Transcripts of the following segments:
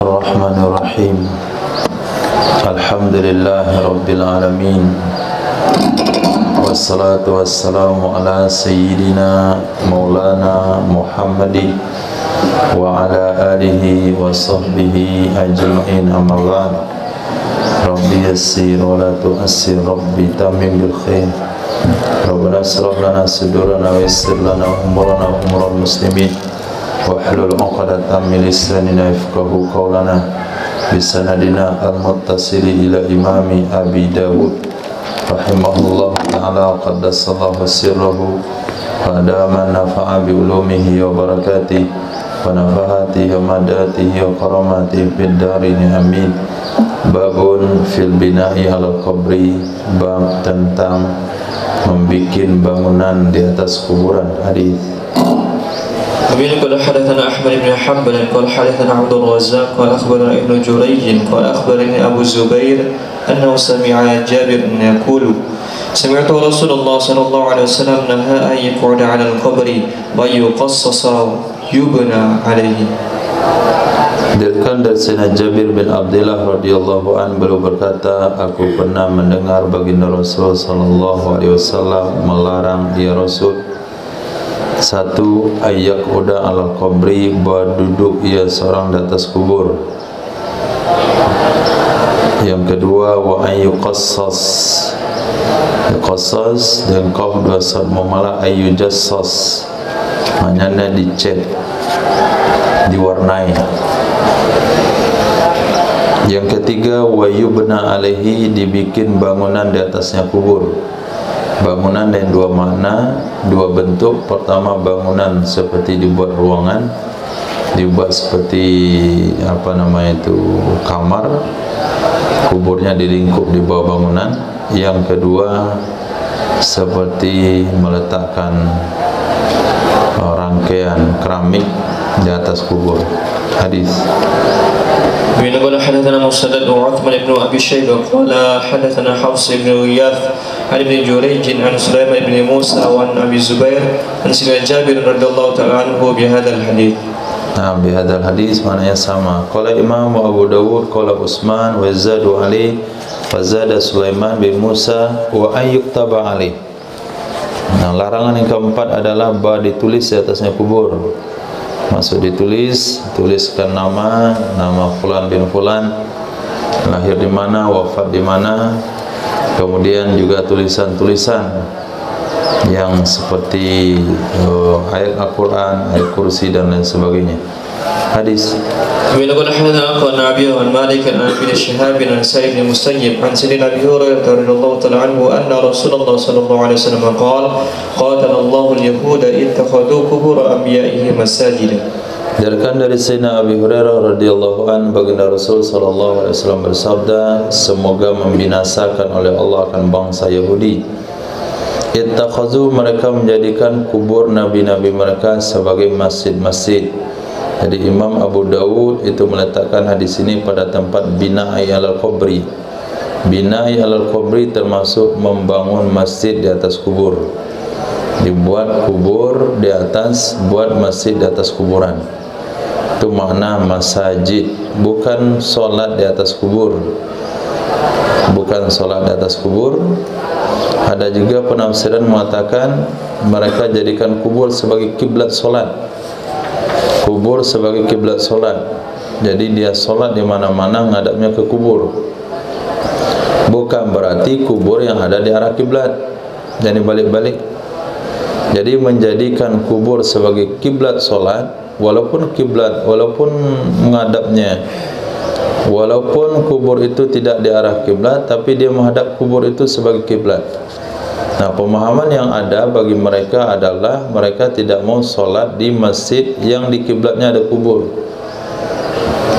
Bismillahirrahmanirrahim. Alhamdulillahi Rabbil Alamin. Wassalatu wassalamu ala Sayyidina Maulana Muhammadin wa ala alihi wa sahbihi ajma'in, amma ba'd. Rabbi yassir wa la tu'assir, Rabbi tamim bil khair. Rabbana asrah lana sudurana wa yassir lana umurana wa umural muslimin wahlul 'uqdatam min lisanina yafqahu qawlana bisanadina al-muttasili ila imami Abi Dawud rahimahullah ta'ala qaddasallahu sirrahu wa adama nafa'a bi ulumihi wa barakatihi wa nafahatihi wa madatihi wa karamatihi fid darini amin. Babun fil bina'i ala qabri, bab tentang membikin bangunan di atas kuburan. Hadis Amin. Qala hadatsana Ahmad bin Hanbal qala hadatsana Abdul Razzaq qala akhbarana Ibnu Jurayj qala akhbarani Abu Zubair annahu sami'a Jabir yaqulu sami'tu Rasulullah sallallahu alaihi wasallam nahaa an yaquda 'ala al-qabri wa yuqassasa yubna 'alaihi. Diriwayatkan dari Sayyidina Jabir bin Abdullah radhiyallahu anhu, beliau berkata, aku pernah mendengar baginda Rasul sallallahu alaihi wasallam melarang, ya Rasul, satu, ayyak uda ala qabri, bahwa duduk ia seorang di atas kubur. Yang kedua, wa ayyuqassas, yuqassas dan qaf dua sad mumalah, ayyujassas, maknanya dicat, diwarnai. Yang ketiga, wa yubna alaihi, dibikin bangunan di atasnya kubur. Bangunan dengan dua makna, dua bentuk. Pertama, bangunan seperti dibuat ruangan, dibuat seperti kamar, kuburnya dilingkup di bawah bangunan. Yang kedua, seperti meletakkan rangkaian keramik di atas kubur. Hadis. قال حدثنا مسدد وعثمان بن ابي شيبه قال حدثنا حفص بن غياث عن ابن جريج عن سليمان بن موسى وعن ابي الزبير عن سيدنا جابر رضي الله تعالى عنه بهذا الحديث. Nah, bihadzal hadis maknanya sama. Qala Imam Abu Dawud qala Utsman wa zadu ali fa zada Sulaiman bin Musa wa ayyuktaba ali. Nah, larangan yang keempat adalah bah ditulis di atasnya kubur. Maksud ditulis, tuliskan nama fulan bin fulan, lahir di mana, wafat di mana. Kemudian juga tulisan-tulisan yang seperti ayat Al-Quran, ayat kursi dan lain sebagainya. Hadis. ويقول حدثنا عن أبي عن مالك عن ابن شهاب عن سعيد بن المسيب عن سيدنا أبي هريرة رضي الله تعالى عنه أن رسول الله صلى الله عليه وسلم قال قاتل الله اليهود اتخذوا قبور أنبيائهم مساجدا. Diriwayatkan dari Sayyidina Abi Hurairah radhiyallahu anhu, baginda Rasul sallallahu alaihi wasallam bersabda, semoga membinasakan oleh Allah akan bangsa Yahudi. Ittakhazu, mereka menjadikan kubur nabi-nabi mereka sebagai masjid-masjid. Jadi Imam Abu Dawud itu meletakkan hadis ini pada tempat bina'i alal qabri. Bina'i alal qabri termasuk membangun masjid di atas kubur. Dibuat kubur di atas, buat masjid di atas kuburan. Itu makna masajid, bukan solat di atas kubur. Bukan solat di atas kubur. Ada juga penafsiran mengatakan mereka jadikan kubur sebagai kiblat solat. Kubur sebagai kiblat solat. Jadi dia solat di mana-mana ngadapnya ke kubur. Bukan berarti kubur yang ada di arah kiblat. Jadi balik-balik. Jadi menjadikan kubur sebagai kiblat solat, walaupun kiblat, walaupun menghadapnya, walaupun kubur itu tidak di arah kiblat, tapi dia menghadap kubur itu sebagai kiblat. Nah, pemahaman yang ada bagi mereka adalah mereka tidak mau solat di masjid yang di kiblatnya ada kubur.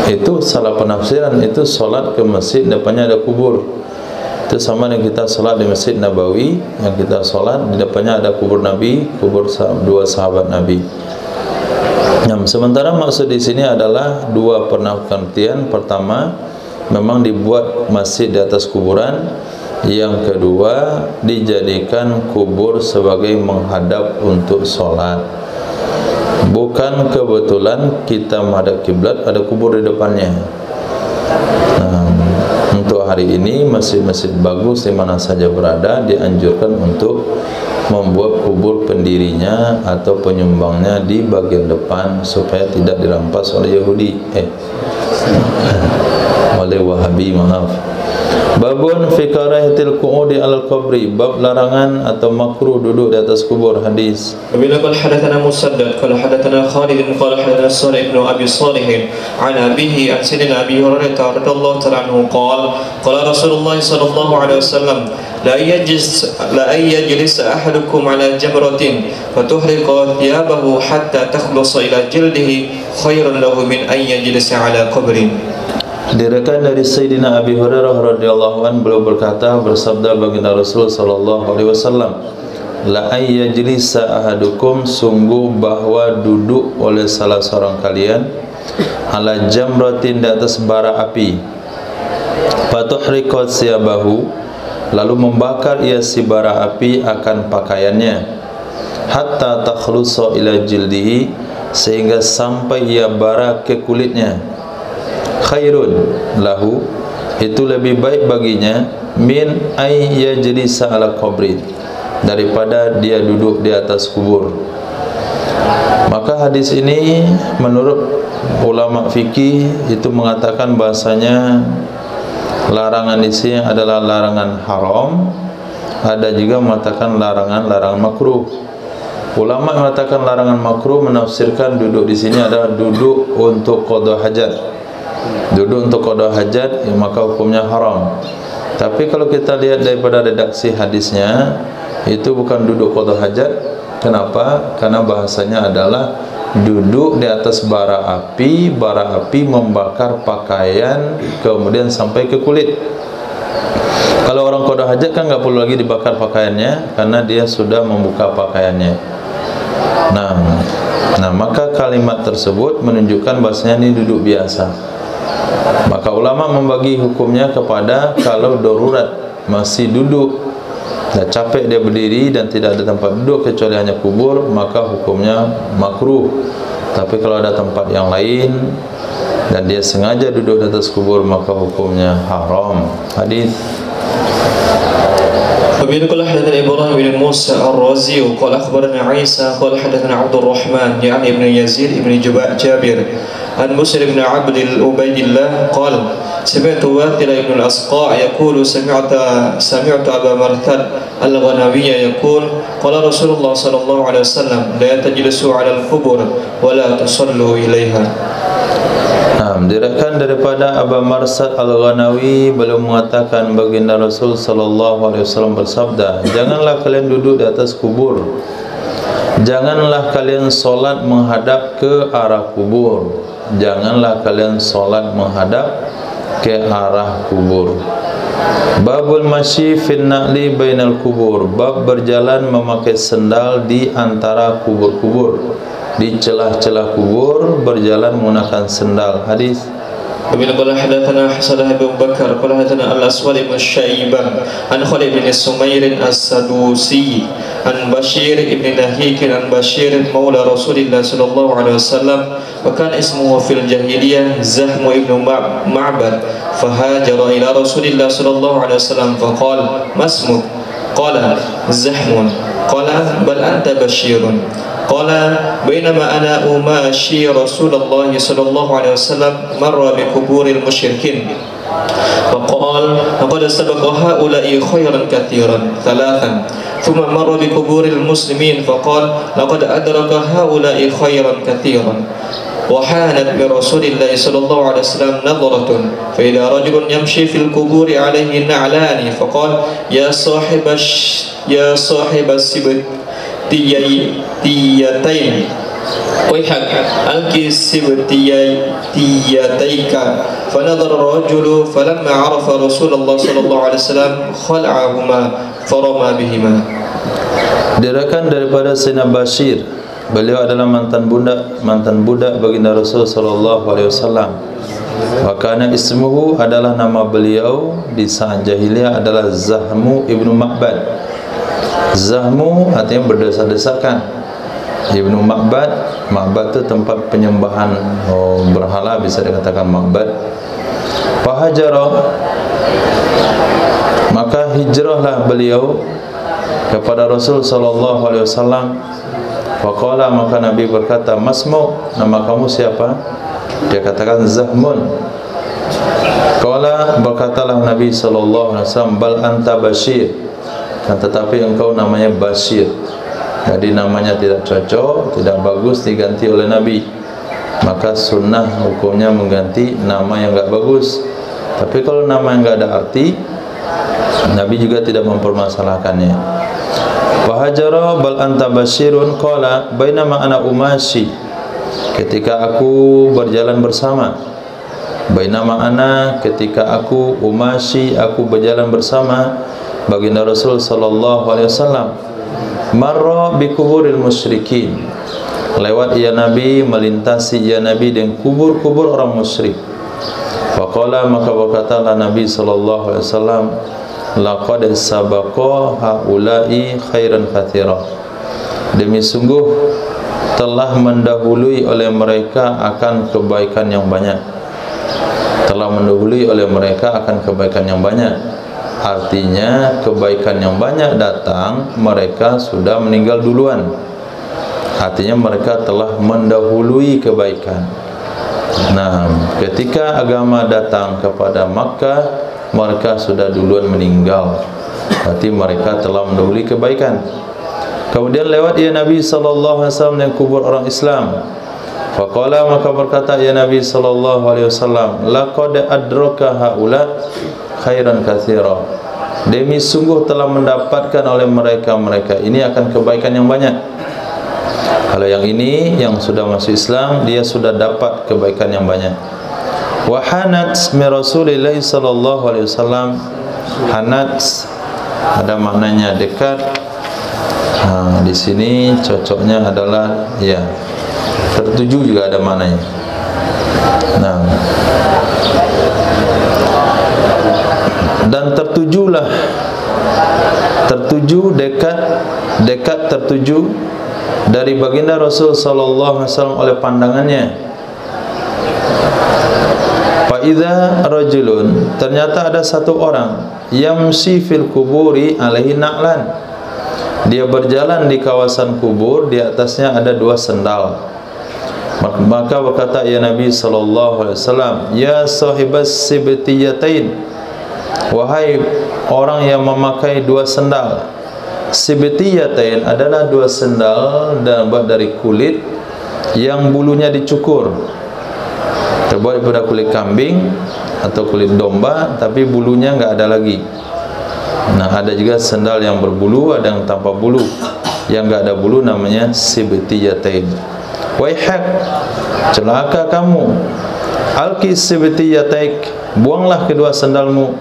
Itu salah penafsiran. Itu solat ke masjid depannya ada kubur. Itu sama dengan kita solat di Masjid Nabawi, yang kita solat di depannya ada kubur Nabi, kubur dua sahabat Nabi. Nah, sementara maksud di sini adalah dua penafsiran. Pertama, memang dibuat masjid di atas kuburan. Yang kedua, dijadikan kubur sebagai menghadap untuk sholat. Bukan kebetulan kita menghadap kiblat ada kubur di depannya. Untuk hari ini masjid-masjid bagus di mana saja berada dianjurkan untuk membuat kubur pendirinya atau penyumbangnya di bagian depan supaya tidak dirampas oleh Yahudi, oleh Wahabi, maaf. Babun fi karahatil qu'udi 'alal qabri, bab larangan atau makruh duduk di atas kubur. Hadis. Bila qala hadatsana Musaddad qala hadatsana Khalid qala hadatsana Sa'id bin Abi Salih an abihi an sayyidina Abi Hurairah radhiyallahu ta'ala anhu qala Rasulullah sallallahu alaihi wasallam la yajlis ahadukum ala jamratin fatuhriqa thiyabahu hatta takhlusa ila jildihi khairun lahu min an yajlisa ala qabrin. Diriwayatkan dari Sayyidina Abi Hurairah radhiyallahu anhu, beliau berkata, bersabda baginda Rasul sallallahu alaihi wasallam, la ayyajlisa ahadukum, sungguh bahwa duduk oleh salah seorang kalian ala jamratin, di atas bara api, fatuhriqat siyabahu, lalu membakar ia si bara api akan pakaiannya, hatta takhlusa ila jildihi, sehingga sampai ia bara ke kulitnya, khairun lahu, itu lebih baik baginya, min ay yajlisa ala qabri, daripada dia duduk di atas kubur. Maka hadis ini menurut ulama fikih itu mengatakan bahasanya larangan di sini adalah larangan haram, ada juga mengatakan larangan makruh. Ulama mengatakan larangan makruh menafsirkan duduk di sini adalah duduk untuk qada hajat. Duduk untuk qada hajat, ya, maka hukumnya haram. Tapi kalau kita lihat daripada redaksi hadisnya, itu bukan duduk qada hajat. Kenapa? Karena bahasanya adalah duduk di atas bara api membakar pakaian kemudian sampai ke kulit. Kalau orang qada hajat kan nggak perlu lagi dibakar pakaiannya karena dia sudah membuka pakaiannya. Nah, maka kalimat tersebut menunjukkan bahasanya ini duduk biasa. Maka ulama membagi hukumnya kepada kalau darurat masih duduk, dah capek dia berdiri dan tidak ada tempat duduk kecuali hanya kubur, maka hukumnya makruh. Tapi kalau ada tempat yang lain dan dia sengaja duduk di atas kubur, maka hukumnya haram. Hadis. وبه قال حدثنا إبراهيم بن موسى الرازي قال أخبرنا عيسى قال حدثنا عبد الرحمن يعني ابن يزيد ابن جابر عن مسلم بن عبد عبيد الله قال سمعت واثل بن الأسقاع يقول سمعت أبا مرثد الغنوي يقول قال رسول الله صلى الله عليه وسلم لا تجلسوا على القبور ولا تصلوا إليها. Diriwayatkan daripada Abu Marsad Al-Ghanawi, beliau mengatakan baginda Rasul sallallahu alaihi wasallam bersabda, janganlah kalian duduk di atas kubur, janganlah kalian solat menghadap ke arah kubur, janganlah kalian solat menghadap ke arah kubur. Babul masyi fin na'li bainal kubur, bab berjalan memakai sendal di antara kubur-kubur, di celah-celah kubur berjalan menggunakan sendal. Hadis. ومن قال حدثنا حسن بن بكر قال حدثنا الأسود بن شيبة عن خالد بن سمير السدوسي عن بشير بن نهيك عن بشير مولى رسول الله صلى الله عليه وسلم وكان اسمه في الجاهلية زهم بن معبد فهاجر إلى رسول الله صلى الله عليه وسلم فقال ما اسمك؟ قال زحم. قال بل أنت بشير. قال بينما أنا أماشي رسول الله صلى الله عليه وسلم مر بقبور المشركين فقال لقد سبق هؤلاء خيرا كثيرا ثلاثا ثم مر بقبور المسلمين فقال لقد أدرك هؤلاء خيرا كثيرا وحانت برسول الله صلى الله عليه وسلم نظرة فإذا رجل يمشي في القبور عليه نعلان فقال يا صاحب السبتيتين ويحك ألقي السبتيتيك فنظر الرجل فلما عرف رسول الله صلى الله عليه وسلم خلعهما فرمى بهما. Diriwayatkan daripada Sayyidina Bashir, beliau adalah mantan budak baginda Rasul sallallahu alaihi wasallam. Wa kana ismuhu, adalah nama beliau di saat jahiliyah adalah Zahmu ibnu Ma'bad. Zahmu artinya berdesa-desakan. Ibnu Ma'bad itu tempat penyembahan berhala, bisa dikatakan ma'bad. Fahajara, maka hijrahlah beliau kepada Rasul sallallahu alaihi wasallam. Faqala, maka Nabi berkata, masmu, nama kamu siapa? Dia katakan Zahmun. Qala, berkatalah Nabi sallallahu alaihi wasallam, bal anta Bashir, tetapi engkau namanya Bashir. Jadi namanya tidak cocok, tidak bagus diganti oleh Nabi. Maka sunnah hukumnya mengganti nama yang enggak bagus. Tapi kalau nama yang enggak ada arti, Nabi juga tidak mempermasalahkannya. Wahajara bal anta Bashirun. Qala bainama ana umashi, ketika aku berjalan bersama. Bainama ana, ketika aku umashi, aku berjalan bersama baginda Rasul sallallahu alaihi wasallam. Marra bi kuburil musyrikin, lewat ia Nabi, melintasi ia Nabi dengan kubur-kubur orang musyrik. Faqala, maka berkatalah Nabi sallallahu alaihi wasallam, laqad sabaqa haula'i khairan katsira, demi sungguh telah mendahului oleh mereka akan kebaikan yang banyak. Telah mendahului oleh mereka akan kebaikan yang banyak. Artinya kebaikan yang banyak datang, mereka sudah meninggal duluan. Artinya mereka telah mendahului kebaikan. Nah, ketika agama datang kepada Makkah, mereka sudah duluan meninggal. Berarti mereka telah mendahului kebaikan. Kemudian lewat ya Nabi sallallahu alaihi wasallam yang kubur orang Islam. Faqala, maka berkata ya Nabi sallallahu alaihi wasallam, laqad adraka haula khairan katsira, demi sungguh telah mendapatkan oleh mereka ini akan kebaikan yang banyak. Kalau yang ini yang sudah masuk Islam, dia sudah dapat kebaikan yang banyak. Wa hanat mi Rasulillah sallallahu alaihi wasallam. Hanat ada maknanya dekat. Di sini cocoknya adalah ya tertuju, juga ada maknanya. Nah, dan tertujulah, tertuju dekat, dekat tertuju dari baginda Rasul sallallahu alaihi wasallam oleh pandangannya. Fa idza rajulun, ternyata ada satu orang, yamshi fil kuburi alaihi na'lan, dia berjalan di kawasan kubur, di atasnya ada dua sendal. Maka berkata ya Nabi sallallahu alaihi wasallam, ya sahibas sibtiyatain, wahai orang yang memakai dua sendal. Sibtiyatain adalah dua sendal dan terbuat dari kulit yang bulunya dicukur, terbuat daripada kulit kambing atau kulit domba, tapi bulunya enggak ada lagi. Nah, ada juga sendal yang berbulu, ada yang tanpa bulu. Yang enggak ada bulu namanya sibtiyatain. Waihak, celaka kamu. Alki sibtiyataik, buanglah kedua sendalmu.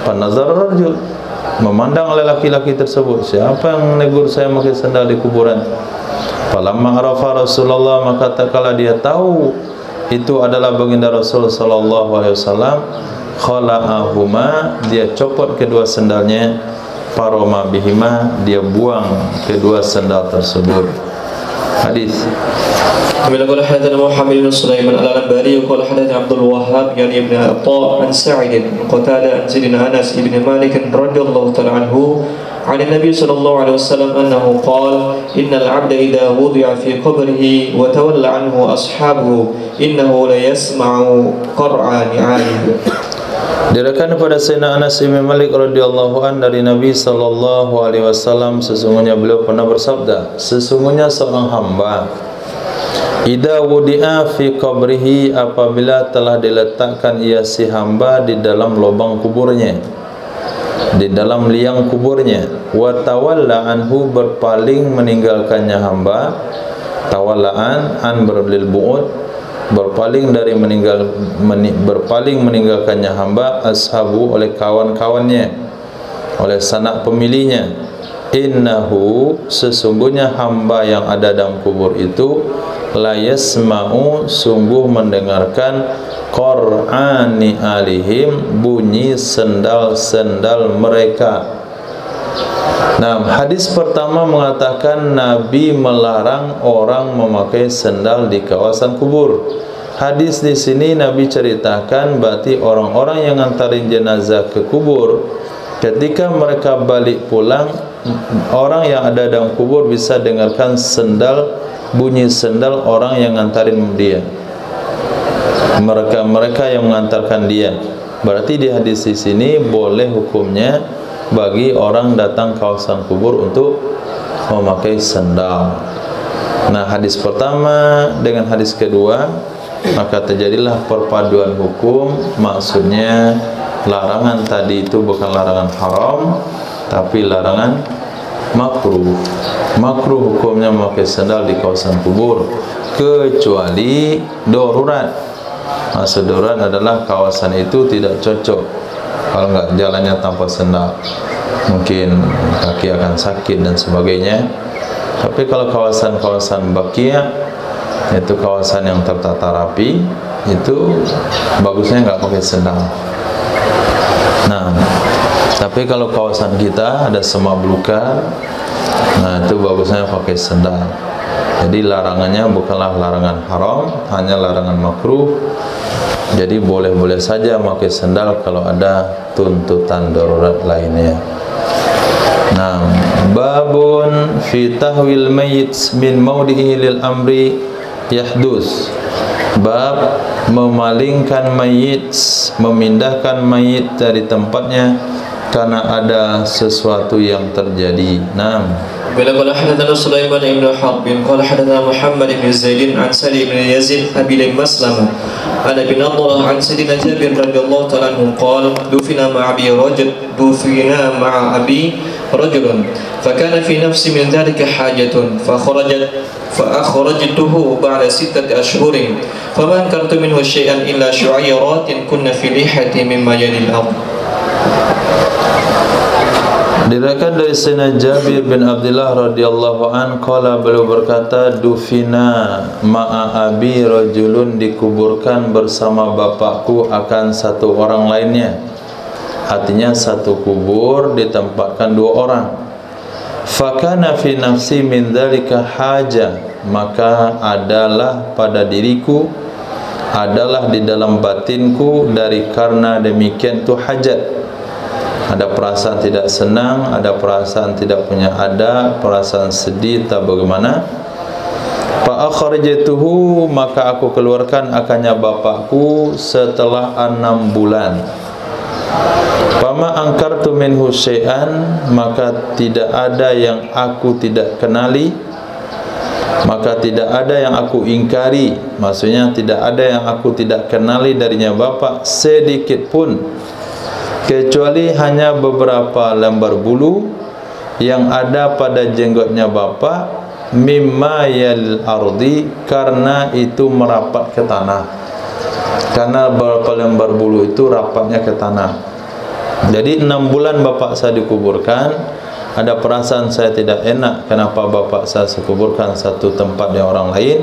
Panazar rajul, memandang oleh laki-laki tersebut, siapa yang menegur saya memakai sandal di kuburan? Falamma arafa Rasulullah, maka tatkala dia tahu itu adalah baginda Rasul sallallahu alaihi wasallam, khala'ahuma, dia copot kedua sandalnya, faroma bihima, dia buang kedua sandal tersebut. Hadis. Kami qala hadatsana Muhammad bin Sulaiman al-Anbari qala hadatsana Abdul Wahhab yani ibn Atha an Sa'id bin Qatada an Zaid bin Anas ibn Malik radhiyallahu ta'ala anhu عن النبي صلى الله عليه وسلم أنه قال إن العبد إذا وضع في قبره وتولى عنه أصحابه إنه ليسمع قرع نعاله. Diriwayatkan kepada Sayyidina Anas bin Malik radhiyallahu an dari Nabi sallallahu alaihi wasallam, sesungguhnya beliau pernah bersabda, sesungguhnya seorang hamba idza wudi'a fi qabrihi, apabila telah diletakkan ia si hamba di dalam lubang kuburnya, di dalam liang kuburnya, wa tawalla anhu, berpaling meninggalkannya hamba, tawallaan an berlil bu'ud, berpaling dari berpaling meninggalkannya hamba, ashabu, oleh kawan-kawannya, oleh sanak pemilihnya. Innahu, sesungguhnya hamba yang ada dalam kubur itu, la yasma'u, sungguh mendengarkan, qur'ani alihim, bunyi sendal-sendal mereka. Nah, hadis pertama mengatakan Nabi melarang orang memakai sendal di kawasan kubur. Hadis di sini Nabi ceritakan berarti orang-orang yang ngantarin jenazah ke kubur, ketika mereka balik pulang, orang yang ada dalam kubur bisa dengarkan bunyi sendal orang yang ngantarin dia. Mereka yang mengantarkan dia. Berarti di hadis di sini boleh hukumnya bagi orang datang kawasan kubur untuk memakai sendal. Nah, hadis pertama dengan hadis kedua, maka terjadilah perpaduan hukum. Maksudnya larangan tadi itu bukan larangan haram, tapi larangan makruh. Makruh hukumnya memakai sandal di kawasan kubur kecuali darurat. Maksud darurat adalah kawasan itu tidak cocok. Kalau enggak jalannya tanpa sandal, mungkin kaki akan sakit dan sebagainya. Tapi kalau kawasan-kawasan Baqiyah, itu kawasan yang tertata rapi, itu bagusnya enggak pakai sandal. Nah, tapi kalau kawasan kita ada semak belukar, nah itu bagusnya pakai sandal. Jadi larangannya bukanlah larangan haram, hanya larangan makruh. Jadi boleh-boleh saja pakai sandal kalau ada tuntutan darurat lainnya. Nah, babun fi tahwil mayyit min maudihi lil amri yahdus. Bab memalingkan mayit, memindahkan mayit dari tempatnya karena ada sesuatu yang terjadi. Nah, قال حدثنا سليمان بن حرب قال حدثنا محمد بن زيد عن سعيد بن يزيد أبي مسلمة عن أبي نضرة عن سيدنا جابر رضي الله تعالى عنه قال دفن مع أبي رجل فكان في نفسي من ذلك حاجة فأخرجته بعد 6 أشهر فما أنكرت منه شيئا إلا شعيرات كن في لحيتي مما يلي الأرض. Diriwayatkan dari Sayyidina Jabir bin Abdullah radhiyallahu an qala, beliau berkata, dufina ma'a abi rajulun, dikuburkan bersama bapakku akan satu orang lainnya. Artinya satu kubur ditempatkan dua orang. Fakana fi nafsi min dzalika haja, maka adalah pada diriku, adalah di dalam batinku dari karena demikian tu hajat. Ada perasaan tidak senang, ada perasaan tidak punya ada, perasaan sedih tak bagaimana. Fa akhrajtuhu, maka aku keluarkan akannya bapakku setelah 6 bulan. Fama angkartu minhu syai'an, maka tidak ada yang aku tidak kenali, maka tidak ada yang aku ingkari. Maksudnya tidak ada yang aku tidak kenali darinya bapak sedikit pun, kecuali hanya beberapa lembar bulu yang ada pada jenggotnya bapak, mimma yal ardi, karena itu merapat ke tanah. Karena beberapa lembar bulu itu rapatnya ke tanah. Jadi 6 bulan bapak saya dikuburkan, ada perasaan saya tidak enak, kenapa bapak saya dikuburkan satu tempat yang orang lain.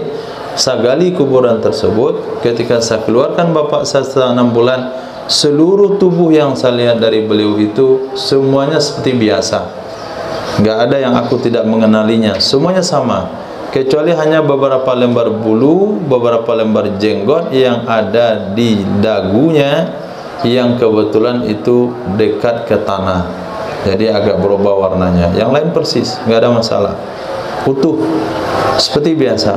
Saya gali kuburan tersebut, ketika saya keluarkan bapak saya setelah 6 bulan, seluruh tubuh yang saya lihat dari beliau itu semuanya seperti biasa. Enggak ada yang aku tidak mengenalinya, semuanya sama, kecuali hanya beberapa lembar bulu, beberapa lembar jenggot yang ada di dagunya yang kebetulan itu dekat ke tanah, jadi agak berubah warnanya. Yang lain persis, enggak ada masalah, utuh seperti biasa.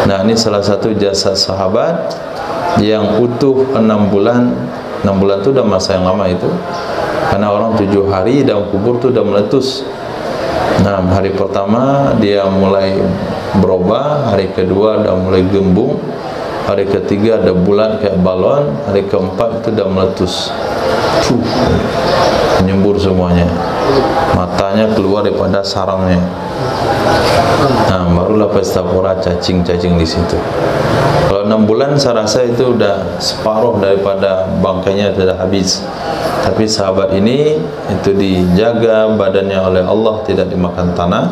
Nah, ini salah satu jasa sahabat yang utuh 6 bulan. 6 bulan itu udah masa yang lama itu, karena orang 7 hari dalam kubur itu udah meletus. Nah, hari pertama dia mulai berubah, hari kedua udah mulai gembung, hari ketiga ada bulat kayak balon, hari keempat itu udah meletus, menyembur semuanya, matanya keluar daripada sarangnya. Nah, barulah pesta pora, cacing-cacing di situ. Kalau 6 bulan saya rasa itu udah separuh daripada bangkainya sudah habis. Tapi sahabat ini itu dijaga badannya oleh Allah, tidak dimakan tanah.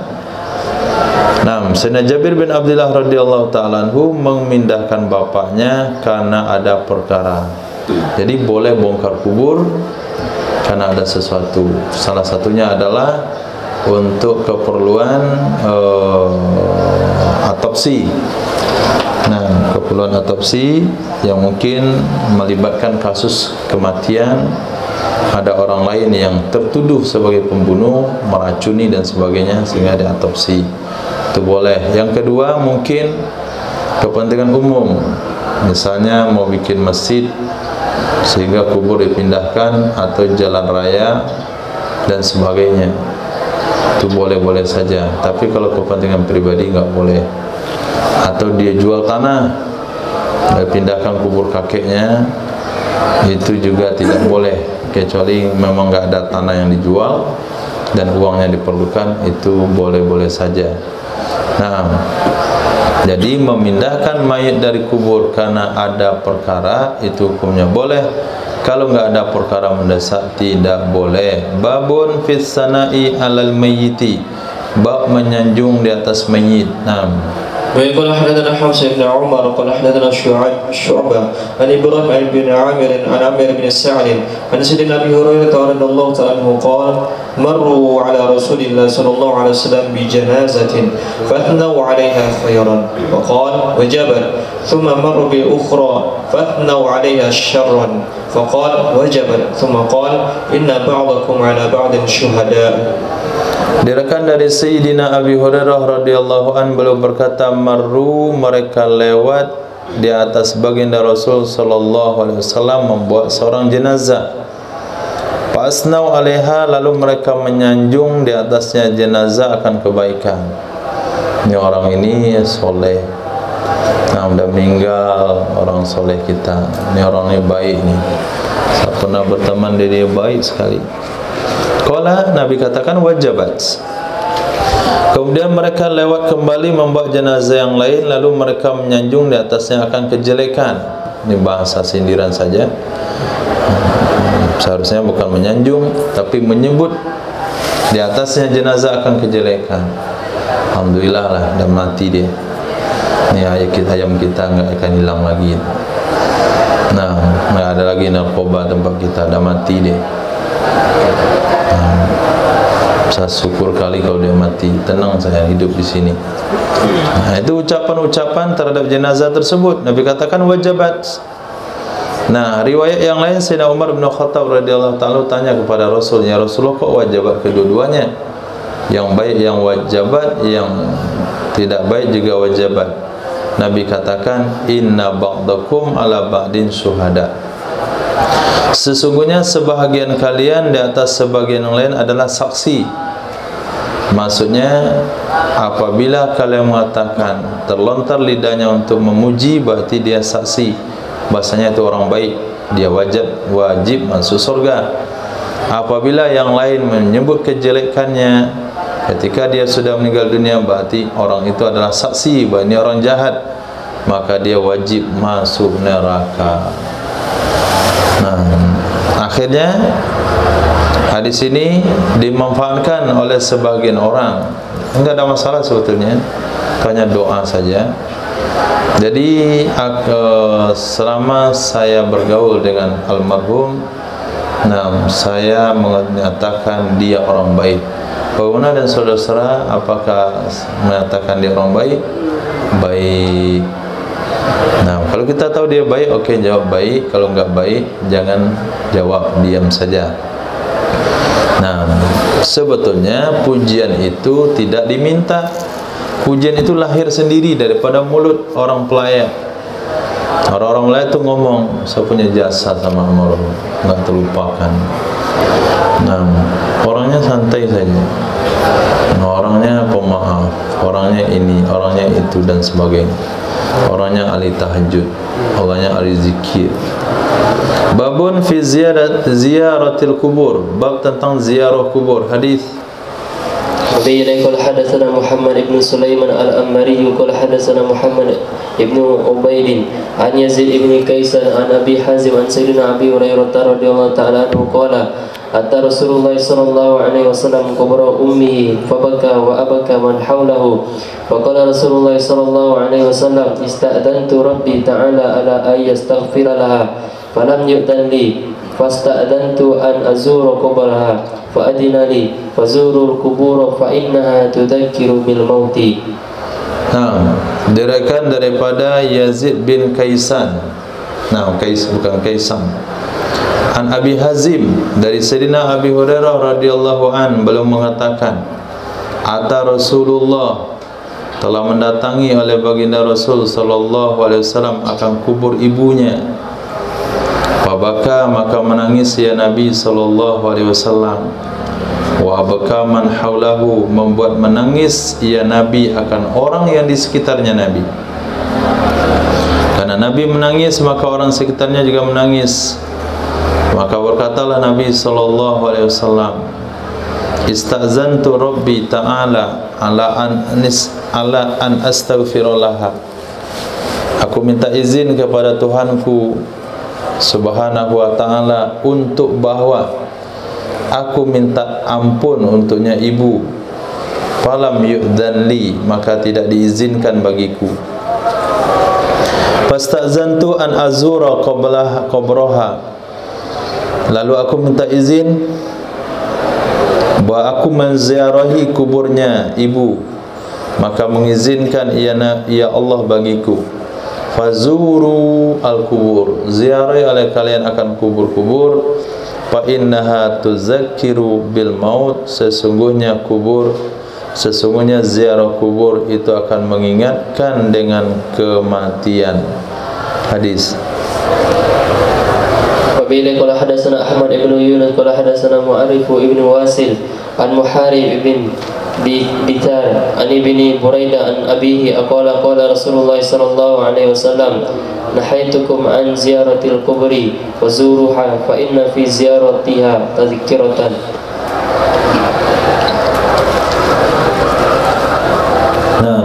Nah, Sayyidina Jabir bin Abdullah radhiyallahu ta'ala anhu memindahkan bapaknya karena ada perkara. Jadi boleh bongkar kubur karena ada sesuatu. Salah satunya adalah untuk keperluan otopsi. Nah, keperluan otopsi yang mungkin melibatkan kasus kematian, ada orang lain yang tertuduh sebagai pembunuh, meracuni dan sebagainya, sehingga diotopsi. Itu boleh. Yang kedua, mungkin kepentingan umum, misalnya mau bikin masjid sehingga kubur dipindahkan, atau jalan raya dan sebagainya. Itu boleh-boleh saja. Tapi kalau kepentingan pribadi nggak boleh. Atau dia jual tanah, dia pindahkan kubur kakeknya, itu juga tidak boleh, kecuali memang nggak ada tanah yang dijual dan uangnya diperlukan, itu boleh-boleh saja. Nah, jadi memindahkan mayit dari kubur karena ada perkara, itu hukumnya boleh. Kalau nggak ada perkara mendesak, tidak boleh. Babun fis sana'i alal mayyiti, bab menyanjung di atas mayit. Nah, ويقول حدثنا حفص بن عمر قال حدثنا شعبة عن إبراهيم بن عامر عن عامر بن سعد عن سيدنا أبي هريرة رضي الله تعالى عنه قال مروا على رسول الله صلى الله عليه وسلم بجنازة فأثنوا عليها خيرا وقال وجبت، ثم مروا بأخرى فأثنوا عليها شرا فقال وجبت، ثم قال إن بعضكم على بعض شهداء. Diriwayatkan dari Sayyidina Abi Hurairah radhiyallahu an, beliau berkata, marru, mereka lewat di atas baginda Rasul sallallahu alaihi wasallam membuat seorang jenazah. Fasnau alaiha, lalu mereka menyanjung di atasnya jenazah akan kebaikan. Ini orang ini soleh, nah udah meninggal, orang soleh kita. Ini orang ini baik nih. Saya pernah berteman dia baik sekali. Kala, Nabi katakan wajabat. Kemudian mereka lewat kembali membawa jenazah yang lain, lalu mereka menyanjung di atasnya akan kejelekan. Ini bahasa sindiran saja. Seharusnya bukan menyanjung, tapi menyebut di atasnya jenazah akan kejelekan. Alhamdulillah lah, dah mati dia. Ini ayam kita nggak akan hilang lagi. Nah, nggak ada lagi narkoba tempat kita, dah mati dia. Saya syukur kali kalau dia mati, tenang saya hidup di sini. Nah, itu ucapan-ucapan terhadap jenazah tersebut. Nabi katakan wajabat. Nah, riwayat yang lain, Sayyidina Umar bin Khattab radhiyallahu ta'ala tanya kepada Rasul, ya Rasulullah, kok wajabat kedua-duanya? Yang baik yang wajabat, yang tidak baik juga wajabat. Nabi katakan, inna ba'dakum ala ba'din syuhada. Sesungguhnya sebahagian kalian di atas sebagian yang lain adalah saksi. Maksudnya, apabila kalian mengatakan, terlontar lidahnya untuk memuji, berarti dia saksi, bahasanya itu orang baik, dia wajib masuk surga. Apabila yang lain menyebut kejelekannya ketika dia sudah meninggal dunia, berarti orang itu adalah saksi bahawa ini orang jahat, maka dia wajib masuk neraka. Nah, akhirnya hadis ini dimanfaatkan oleh sebagian orang. Enggak ada masalah sebetulnya, hanya doa saja. Jadi selama saya bergaul dengan almarhum, nah, saya menyatakan dia orang baik. Bagaimana dan saudara-saudara, apakah menyatakan dia orang baik? Baik. Nah, kalau kita tahu dia baik, oke, jawab baik. Kalau enggak baik, jangan jawab, diam saja. Nah, sebetulnya pujian itu tidak diminta. Pujian itu lahir sendiri daripada mulut orang pelayan. Orang-orang lain itu ngomong, saya punya jasa sama almarhum, enggak terlupakan. Nah, orangnya santai saja. Orangnya pemaaf, orangnya ini, orangnya itu dan sebagainya. Orangnya ahli tahajud, orangnya ahli zikir. Babun fi ziyaratil kubur, bab tentang ziarah kubur. Hadis Abi qala hadatsana Muhammad ibn Sulaiman al-Ammari qala hadatsana Muhammad ibn Ubaid an Yazid ibn Kaisan an Abi Hazim an Sayyidina Abi Hurairah radhiyallahu ta'ala anhu qala atta Rasulullah sallallahu alaihi wasallam kubra ummihi fabaka wa abaka man hawlahu wa qala Rasulullah sallallahu alaihi wasallam ista'dantu rabbi ta'ala ala ay yastaghfira laha falam yu'tan li fasta'dhantu an azura qabraha fa adina li fazurul qubur fa innaha tudzakiru bil mauti. Diriwayatkan daripada Yazid bin Kaisan. Bukan Kaisan. An Abi Hazim, dari Sayyidina Abi Hurairah radhiyallahu an, beliau mengatakan, ata Rasulullah, telah mendatangi oleh baginda Rasul sallallahu alaihi wasallam akan kubur ibunya. Fabaka, maka menangis ya Nabi sallallahu alaihi wasallam. Wa abaka man haulahu, membuat menangis ya Nabi akan orang yang di sekitarnya Nabi. Karena Nabi menangis, maka orang sekitarnya juga menangis. Maka berkatalah Nabi sallallahu alaihi wasallam, istazantu Rabbi ta'ala ala an astaghfirullah. Aku minta izin kepada Tuhanku subhanahu wa ta'ala untuk bahwa aku minta ampun untuknya ibu. Falam yu'dhan li, maka tidak diizinkan bagiku. Fastazantu an azura qabraha, lalu aku minta izin bahwa aku menziarahi kuburnya ibu, maka mengizinkan ya Allah bagiku. Fazuru al-kubur, ziarahi oleh kalian akan kubur-kubur. Fa innaha tuzakkiru bil maut, sesungguhnya ziarah kubur itu akan mengingatkan dengan kematian. Hadis. Bila qala hadatsana Ahmad ibn Yunus qala hadatsana Mu'arrif ibn Wasil an Muharib ibn Bitar an ibni Buraidah an abihi aqala qala Rasulullah sallallahu alaihi wasallam, nahaitukum an ziyaratil kubri wazuruha fa inna fi ziyaratiha tadhkiratan.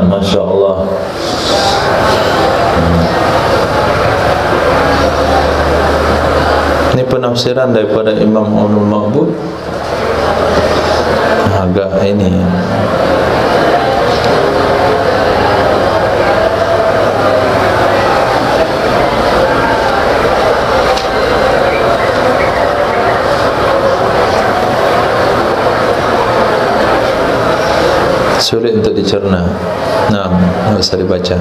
Masya Allah. Ini penafsiran daripada Imam Aunul Ma'bud. Agak ini sulit untuk dicerna. Tidak usah dibaca.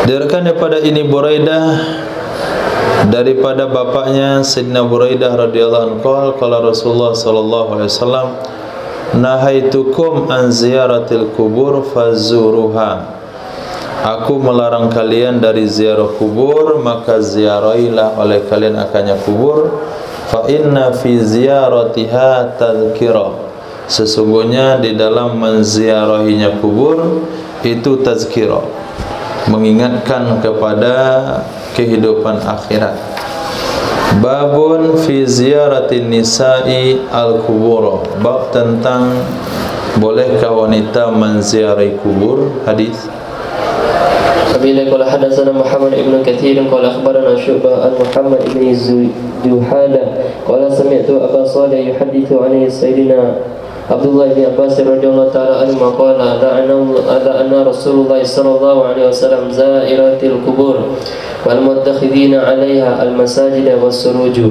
Diriwayatkan daripada ini Buraidah daripada bapaknya Sayyidina Buraidah radhiyallahu anhu, qala Rasulullah sallallahu alaihi wasallam, nahaitukum an ziyaratil kubur fazuruha. Aku melarang kalian dari ziarah kubur, maka ziarahilah oleh kalian akannya kubur. Fa inna fi ziyaratiha tadhkirah, sesungguhnya di dalam menziarahinya kubur itu tazkirah, mengingatkan kepada kehidupan akhirat. Babun fi ziyaratin nisa'i al-kubur, bab tentang bolehkah wanita menziarahi kubur. Hadis. Bila qala hadatsana Muhammad ibn Katsir qala akhbarana Syu'bah an Muhammad ibn Zuhada qala sami'tu Abu Salih yuhaddithu an Sayyidina Abdullah bin Abbas radhiyallahu ta'ala anhu qala la'ana Rasulullah sallallahu alaihi wasallam zairatil kubur wal muttakhidina 'alaiha al masajid was suruj.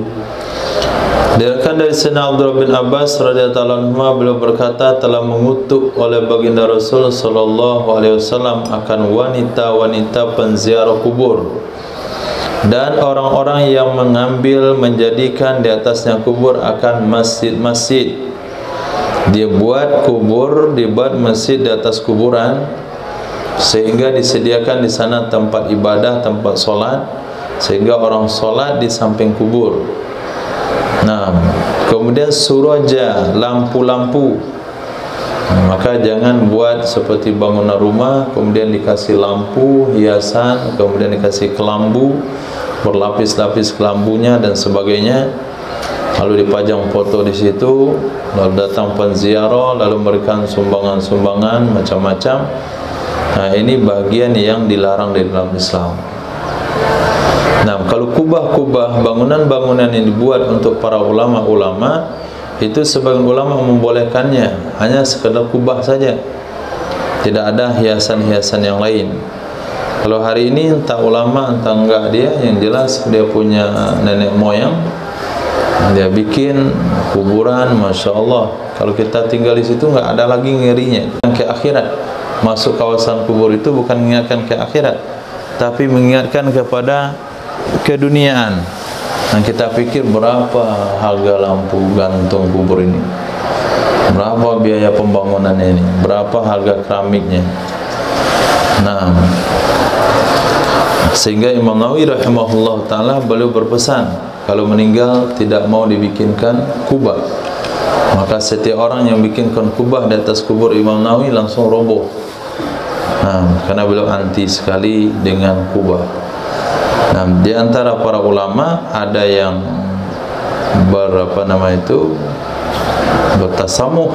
Diriwayatkan dari Sayyidina Abdullah bin Abbas radhiyallahu anhu, beliau berkata, telah mengutuk oleh baginda Rasul sallallahu alaihi wasallam akan wanita-wanita penziarah kubur dan orang-orang yang menjadikan di atasnya kubur akan masjid-masjid. Dia buat kubur, dibuat masjid di atas kuburan, sehingga disediakan di sana tempat ibadah, tempat solat, sehingga orang solat di samping kubur. Kemudian suraja, lampu-lampu. Maka jangan buat seperti bangunan rumah, kemudian dikasih lampu, hiasan, kemudian dikasih kelambu, berlapis-lapis kelambunya dan sebagainya. Lalu dipajang foto di situ, lalu datang penziarah, lalu memberikan sumbangan-sumbangan macam-macam. Ini bagian yang dilarang di dalam Islam. Kalau kubah-kubah, bangunan-bangunan yang dibuat untuk para ulama-ulama, itu sebagian ulama membolehkannya, hanya sekedar kubah saja, tidak ada hiasan-hiasan yang lain. Kalau hari ini entah ulama entah enggak dia, yang jelas dia punya nenek moyang, dia bikin kuburan, masya Allah. Kalau kita tinggal di situ nggak ada lagi ngerinya ke akhirat. Masuk kawasan kubur itu bukan mengingatkan ke akhirat, tapi mengingatkan kepada keduniaan. Dan kita pikir berapa harga lampu gantung kubur ini, berapa biaya pembangunannya ini, berapa harga keramiknya. Nah, sehingga Imam Nawawi rahimahullah ta'ala beliau berpesan, kalau meninggal tidak mau dibikinkan kubah. Maka setiap orang yang bikinkan kubah di atas kubur Imam Nawawi langsung roboh. Nah, karena beliau anti sekali dengan kubah. Nah, di antara para ulama ada yang bertasamuh,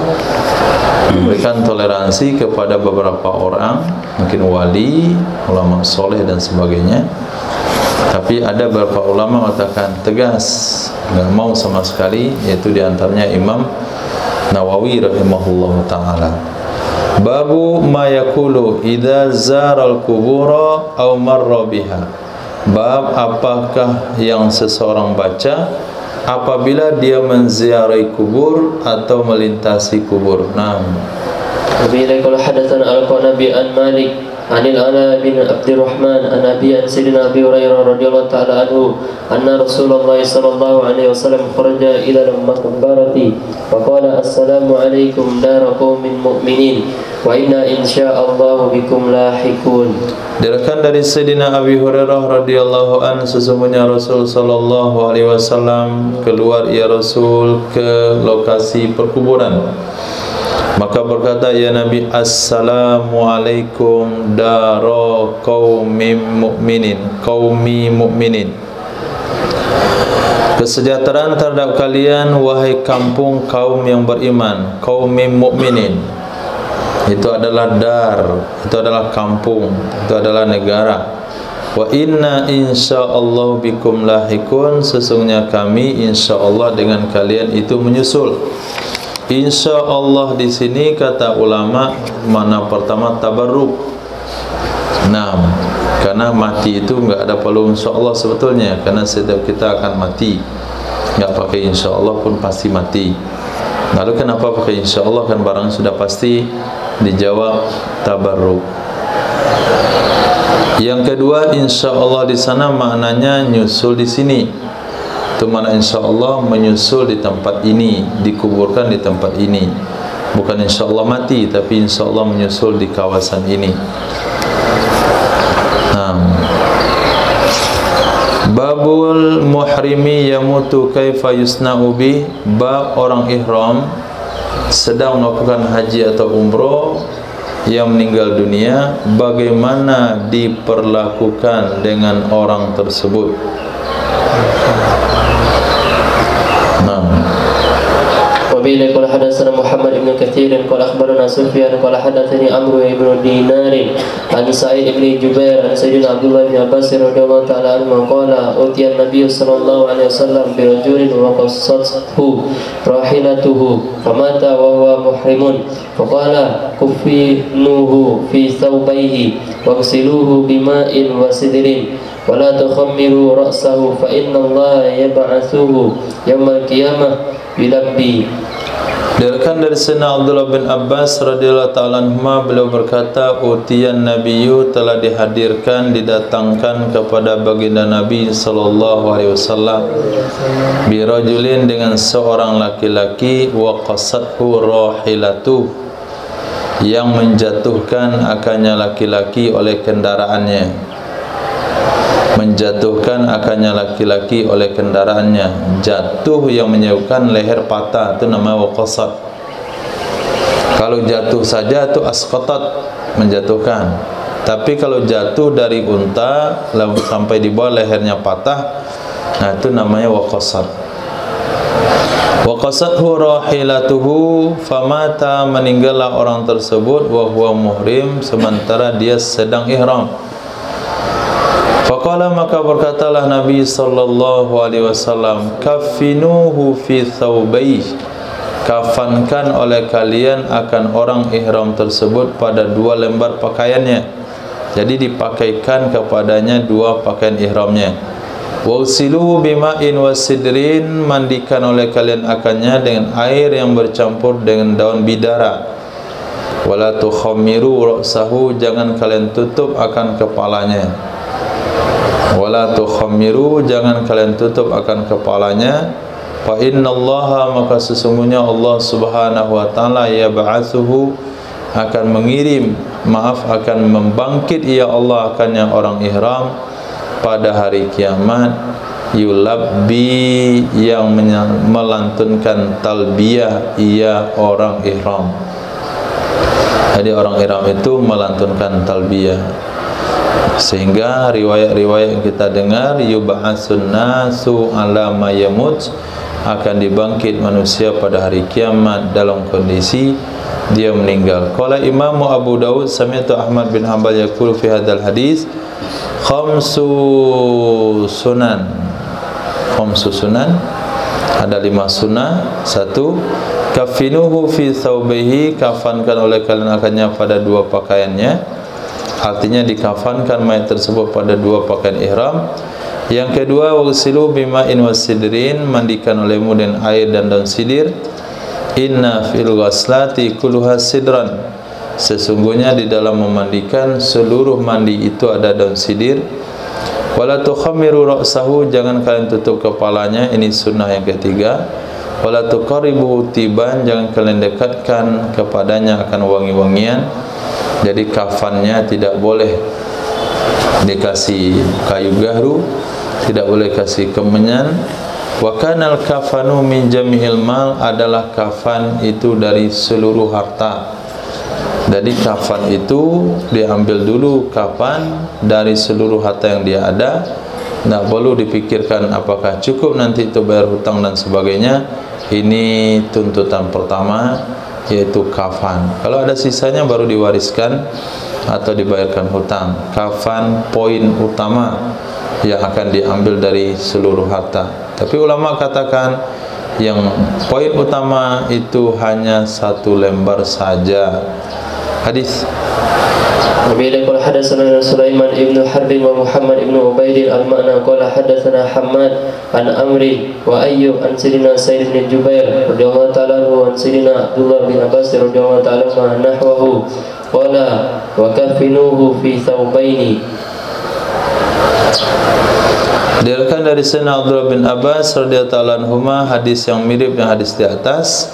memberikan toleransi kepada beberapa orang, mungkin wali, ulama soleh dan sebagainya. Tapi ada beberapa ulama mengatakan tegas, nggak mau sama sekali, yaitu diantaranya Imam Nawawi rahimahullah ta'ala. Babu ma yakulu idza zaral kubura aw marra biha. Bab apakah yang seseorang baca apabila dia menziarahi kubur atau melintasi kubur. Nah, Nabi qala hadatsana al-Qanabi an Malik anil Ala bin Abdurrahman an Abi an Sayyidina Abi Hurairah radhiyallahu ta'ala anhu anna Rasulullah sallallahu alaihi wasallam kharaja ila al-maqbarati wa qala assalamu alaikum dara qaumin mu'minin wa inna insyaallah bikum lahiqun. Diriwayatkan dari Sayyidina Abi Hurairah radhiyallahu anhu, sesungguhnya Rasul sallallahu alaihi wasallam keluar ya Rasul ke lokasi perkuburan. Maka berkata ya Nabi, assalamualaikum dara qaumi mu'minin. Kesejahteraan terhadap kalian wahai kampung kaum yang beriman, qaumi mu'minin. Itu adalah dar, itu adalah kampung, itu adalah negara. Wa inna insyaallah bikum lahikun, sesungguhnya kami insyaallah dengan kalian itu menyusul. InsyaAllah di sini kata ulama mana pertama tabarruk. Nah, karena mati itu enggak ada perlu insyaallah sebetulnya, karena setiap kita akan mati. Enggak pakai insyaallah pun pasti mati. Lalu kenapa pakai insyaallah, kan barang sudah pasti? Dijawab tabarruk. Yang kedua, insyaallah di sana maknanya nyusul di sini. Itu mana insyaallah menyusul di tempat ini, dikuburkan di tempat ini. Bukan insyaallah mati, tapi insyaallah menyusul di kawasan ini. Babul muhrimi yamutu kaifa yusna'u bih. Bab orang ihram sedang melakukan haji atau umroh yang meninggal dunia, bagaimana diperlakukan dengan orang tersebut. Wabillahi qala hadatsana Muhammad ibn Katsir qala akhbarana Sufyan qala hadatsani Amr ibn Dinar an Sa'id ibn Jubair an Sayyidina Abdullah bin Abbas radhiyallahu ta'ala anhu qala utiya an-nabiy sallallahu alaihi wasallam bi rajulin wa qassathu rahilatuhu famata wa huwa muhrimun faqala kuffinuhu fi thawbayhi waghsiluhu bima'in wa sidrin wa la tukhammiru ra'sahu fa inna Allah yab'atsuhu yawmal qiyamah bilabbi. Diriwayatkan dari Sayyidina Abdullah bin Abbas radhiyallahu ta'ala anhuma, beliau berkata, utiyan nabiyyu, telah dihadirkan, didatangkan kepada baginda Nabi sallallahu alaihi wasallam bi rajulin, dengan seorang laki-laki, wa qasathu rahilatuh, yang menjatuhkan akannya laki-laki oleh kendaraannya. Menjatuhkan akannya laki-laki oleh kendaraannya. Jatuh yang menyebabkan leher patah, itu namanya waqasat. Kalau jatuh saja itu asqatat, menjatuhkan. Tapi kalau jatuh dari unta lalu sampai di bawah lehernya patah, nah itu namanya waqasat. Waqasathu rahilatuhu famata, meninggallah orang tersebut, wa huwa muhrim, sementara dia sedang ihram. Faqala, maka berkatalah Nabi sallallahu alaihi wasallam, kafinuhu fi thawbayh, kafankan oleh kalian akan orang ihram tersebut pada 2 lembar pakaiannya. Jadi dipakaikan kepadanya dua pakaian ihramnya. Wausilu bima'in wasidrin, mandikan oleh kalian akannya dengan air yang bercampur dengan daun bidara. Wala tukhammiru ra'sahu, jangan kalian tutup akan kepalanya. Wala tukhammiru, jangan kalian tutup akan kepalanya. Fa innallaha, maka sesungguhnya Allah Subhanahu wa taala yab'atsuhu, akan mengirim, akan membangkit ia Allah akannya orang ihram pada hari kiamat, yulabbi, yang melantunkan talbiyah ia orang ihram. Jadi orang ihram itu melantunkan talbiyah, sehingga riwayat-riwayat yang kita dengar, yub'atsun nasu ala ma yamut, akan dibangkit manusia pada hari kiamat dalam kondisi dia meninggal. Qala Imam Abu Dawud, sami'tu Ahmad bin Hanbal yaqulu fi hadzal hadis, khamsu sunan. Khamsu sunan, ada 5 sunnah. 1, kafinuhu fi thawbihi, kafankan oleh kalian akannya pada 2 pakaiannya. Artinya dikafankan mayat tersebut pada 2 pakaian ihram. Yang kedua, wagsilu bima'in wasidrin, mandikan olehmu dengan air dan daun sidir. Inna fil ghaslati kulluha sidran, sesungguhnya di dalam memandikan seluruh mandi itu ada daun sidir. Wala tukhammiru ra'sahu, jangan kalian tutup kepalanya, ini sunnah yang ketiga. Wala tuqarribu tiban, jangan kalian dekatkan kepadanya akan wangi-wangian. Jadi kafannya tidak boleh dikasih kayu gahru, tidak boleh kasih kemenyan. Wa kanal kafanu min jami'il mal, adalah kafan itu dari seluruh harta. Jadi kafan itu diambil dulu kapan dari seluruh harta yang dia ada. Tidak perlu dipikirkan apakah cukup nanti itu bayar hutang dan sebagainya. Ini tuntutan pertama, yaitu kafan. Kalau ada sisanya baru diwariskan atau dibayarkan hutang. Kafan poin utama yang akan diambil dari seluruh harta. Tapi ulama katakan yang poin utama itu hanya 1 lembar saja. Hadis. Bila qala hadatsana Sulaiman ibn Harb wa Muhammad ibn Ubaid al-Ma'na qala hadatsana Hammad an Amri wa Ayyub an Sayyidina Sa'id bin Jubair radhiyallahu ta'ala anhu an Sayyidina Abdullah bin Abbas radhiyallahu ta'ala anhu nahwahu qala wa kafinuhu fi thawbaini. Diriwayatkan dari Sayyidina Abdullah bin Abbas radhiyallahu anhuma, hadis yang mirip dengan hadis di atas.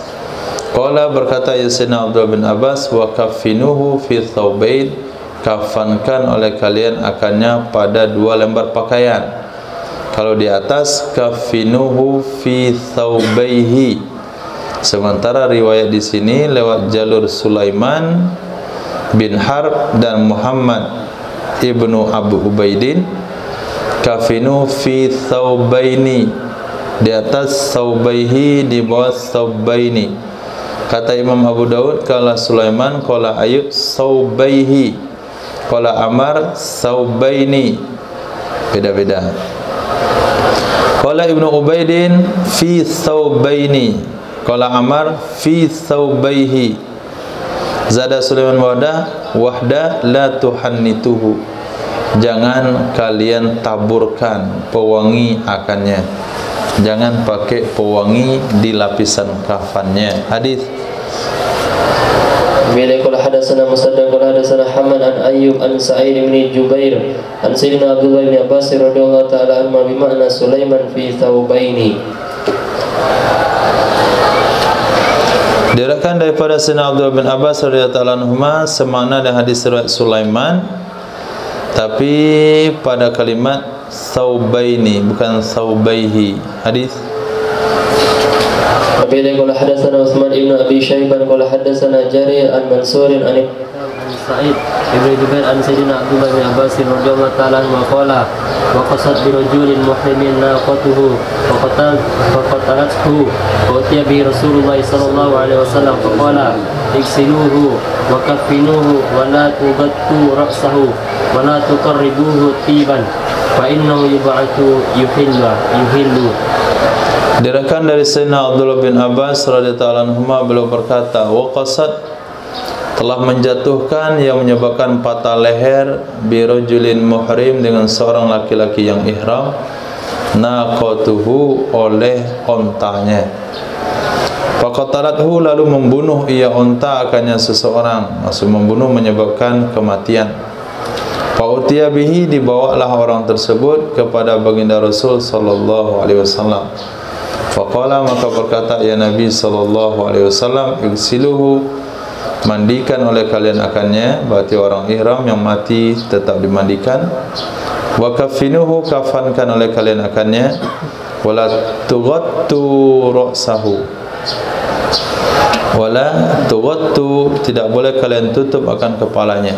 Qala, berkata ya Sayyidina Abdullah bin Abbas, wa kafinuhu fi thawbain, kafankan oleh kalian akannya pada 2 lembar pakaian. Kalau di atas kafinuhu fi thawbaihi. Sementara riwayat di sini lewat jalur Sulaiman bin Harb dan Muhammad ibnu Abu Ubaidin, kafinu fi thawbaini, di atas thawbaihi, di bawah thawbaini. Kata Imam Abu Dawud, kala Sulaiman, kala Ayub thawbaihi, kala Amar thawbaini, beda-beda. Kala Ibnu Ubaidin fi thawbaini, kala Amar fi thawbaihi. Zada Sulaiman wahda la tuhannituhu, jangan kalian taburkan pewangi akannya, jangan pakai pewangi di lapisan kafannya. Hadis. Bila qala hadatsana Musaddad qala hadatsana Hammad an Ayyub an Sa'id bin Jubair an Sayyidina Abdullah bin Abbas radhiyallahu ta'ala anhu bima'na Sulaiman fi thawbaini. Diriwayatkan daripada Sayyidina Abdullah bin Abbas radhiyallahu anhuma semakna dengan hadis riwayat Sulaiman, tapi pada kalimat thawbaini bukan thawbaihi. Hadis. Bila qala hadatsana Utsman ibn Abi Syaibah qala hadatsana Jarir an Mansur an Sa'id ibn Jubair an Sayyidina Abdullah bin Abbas radhiyallahu ta'ala anhu qala wa qasad bi rajulin muhrimin naqatuhu wa qatalathu wa utiya bi Rasulullah sallallahu alaihi wasallam faqala iksiluhu wa kafinuhu wa la tubattu ra'sahu wa la tuqarribuhu tiban fa innahu yub'atu yuhillu. Diriwayatkan dari Sayyidina Abdullah bin Abbas radhiyallahu anhu, beliau berkata, wa qasad, telah menjatuhkan yang menyebabkan patah leher birajulin muhrim dengan seorang laki-laki yang ihram naqatuhu oleh ontanya. Faqatalathu lalu membunuh ia onta akannya seseorang, maksud membunuh menyebabkan kematian. Fa'utiya bihi dibawalah orang tersebut kepada baginda Rasul sallallahu alaihi wasallam. Faqala maka berkata ya Nabi sallallahu alaihi wasallam igsiluhu mandikan oleh kalian akannya, berarti orang ihram yang mati tetap dimandikan. Wa kafinuhu kafankan oleh kalian akannya. Wala tughattu ra'sahu, wala tughattu tidak boleh kalian tutup akan kepalanya.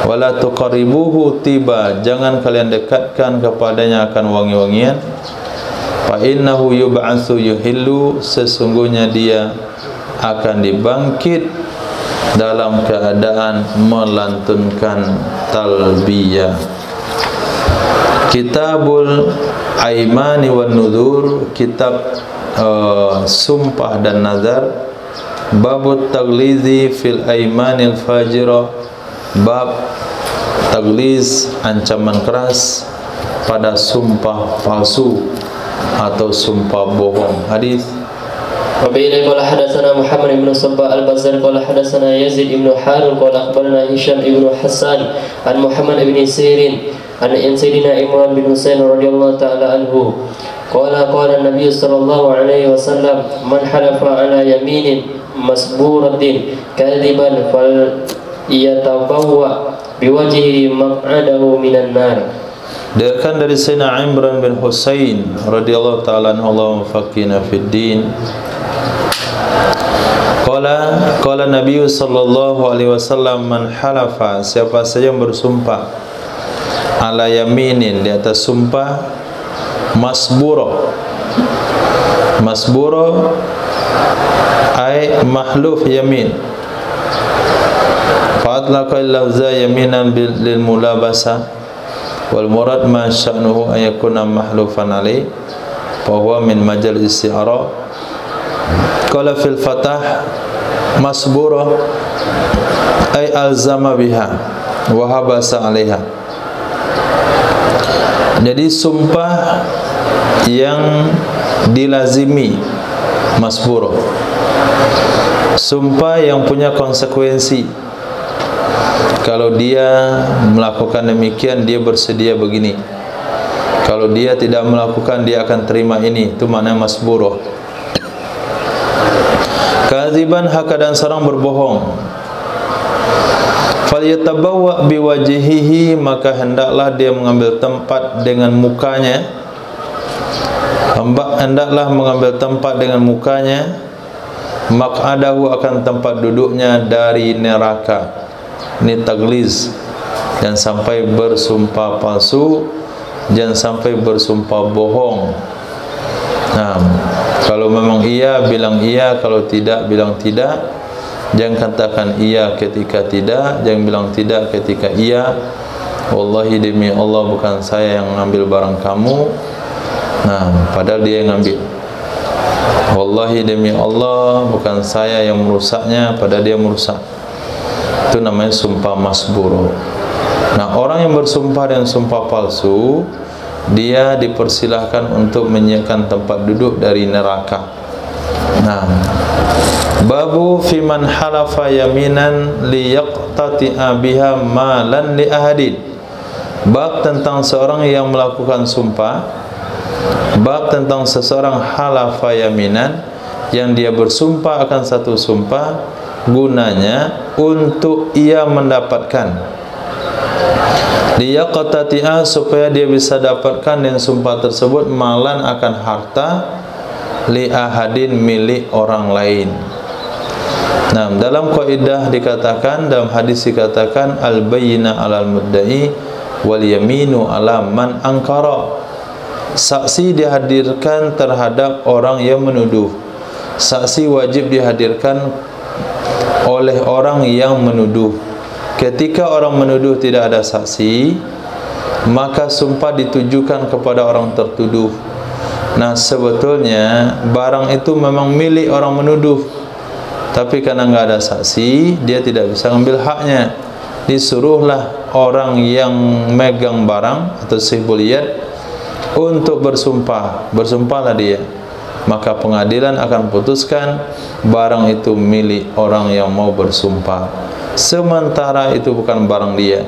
Wala tuqaribuhu tiba, jangan kalian dekatkan kepadanya akan wangi-wangian. Fa innahu yub'atsu yuhillu, sesungguhnya dia akan dibangkit dalam keadaan melantunkan talbiyah. Kitabul Aimani wan Nudzur, kitab sumpah dan nazar. Babut taglizi fil aimanil fajirah, bab tagliz ancaman keras pada sumpah palsu atau sumpah bohong. Hadis وبه قال حدثنا محمد بن صباح البزار قال حدثنا يزيد بن حارث قال أخبرنا هشام بن حسان عن محمد بن سيرين عن سيدنا عمران بن حسين رضي الله تعالى عنه قال النبي صلى الله عليه وسلم من حلف على يمين مسبورة كاذبا فليتبوأ بوجهه مقعده من النار. Diriwayatkan dari Sayyidina Imran bin Husain radhiyallahu ta'ala anhu, Allahumma faqihna fid din. Qala Nabi sallallahu alaihi wasallam man halafa, siapa saja yang bersumpah ala yaminin, di atas sumpah masbura. Masbura ay mahluf yamin. Fa'atlaqa al-lafza yaminan lil mulabasa wal murad ma sya'nuhu an yakuna mahlufan alaih wa huwa min majal isti'ara. Qala fil fatah masbura ay alzama biha wa habasa alaiha. Jadi sumpah yang dilazimi, masbura, sumpah yang punya konsekuensi. Kalau dia melakukan demikian, dia bersedia begini. Kalau dia tidak melakukan, dia akan terima ini. Itu maknanya masbura. Kadziban, hakadan seorang berbohong. Falyatabawwa biwajhihi, maka hendaklah dia mengambil tempat dengan mukanya. Hendaklah mengambil tempat dengan mukanya. Maq'adahu, akan tempat duduknya dari neraka. Ini tagliz. Jangan sampai bersumpah palsu, jangan sampai bersumpah bohong. Nah, kalau memang iya, bilang iya. Kalau tidak, bilang tidak. Jangan katakan iya ketika tidak, jangan bilang tidak ketika iya. Wallahi demi Allah, bukan saya yang ngambil barang kamu. Nah, padahal dia yang ngambil. Wallahi demi Allah, bukan saya yang merusaknya, padahal dia merusak. Itu namanya sumpah masburo. Nah, orang yang bersumpah dengan sumpah palsu, dia dipersilahkan untuk menyiapkan tempat duduk dari neraka. Nah, babu fiman halafa yaminan liyaqtati'a biha malan li ahadin. Bab tentang seorang yang melakukan sumpah. Bab tentang seseorang halafa yaminan, yang dia bersumpah akan satu sumpah, gunanya untuk ia mendapatkan, liyaqtati'a, supaya dia bisa dapatkan dengan sumpah tersebut malan, akan harta, li ahadin, milik orang lain. Nah, dalam kaidah dikatakan, dalam hadis dikatakan al-bayyina 'alal mudda'i wal yaminu 'ala man ankara. Saksi dihadirkan terhadap orang yang menuduh. Saksi wajib dihadirkan oleh orang yang menuduh. Ketika orang menuduh tidak ada saksi, maka sumpah ditujukan kepada orang tertuduh. Nah, sebetulnya barang itu memang milik orang menuduh, Tapi karena nggak ada saksi, dia tidak bisa ambil haknya. Disuruhlah orang yang megang barang atau sahibul yad untuk bersumpah. Bersumpahlah dia. Maka pengadilan akan putuskan barang itu milik orang yang mau bersumpah. Sementara itu bukan barang dia.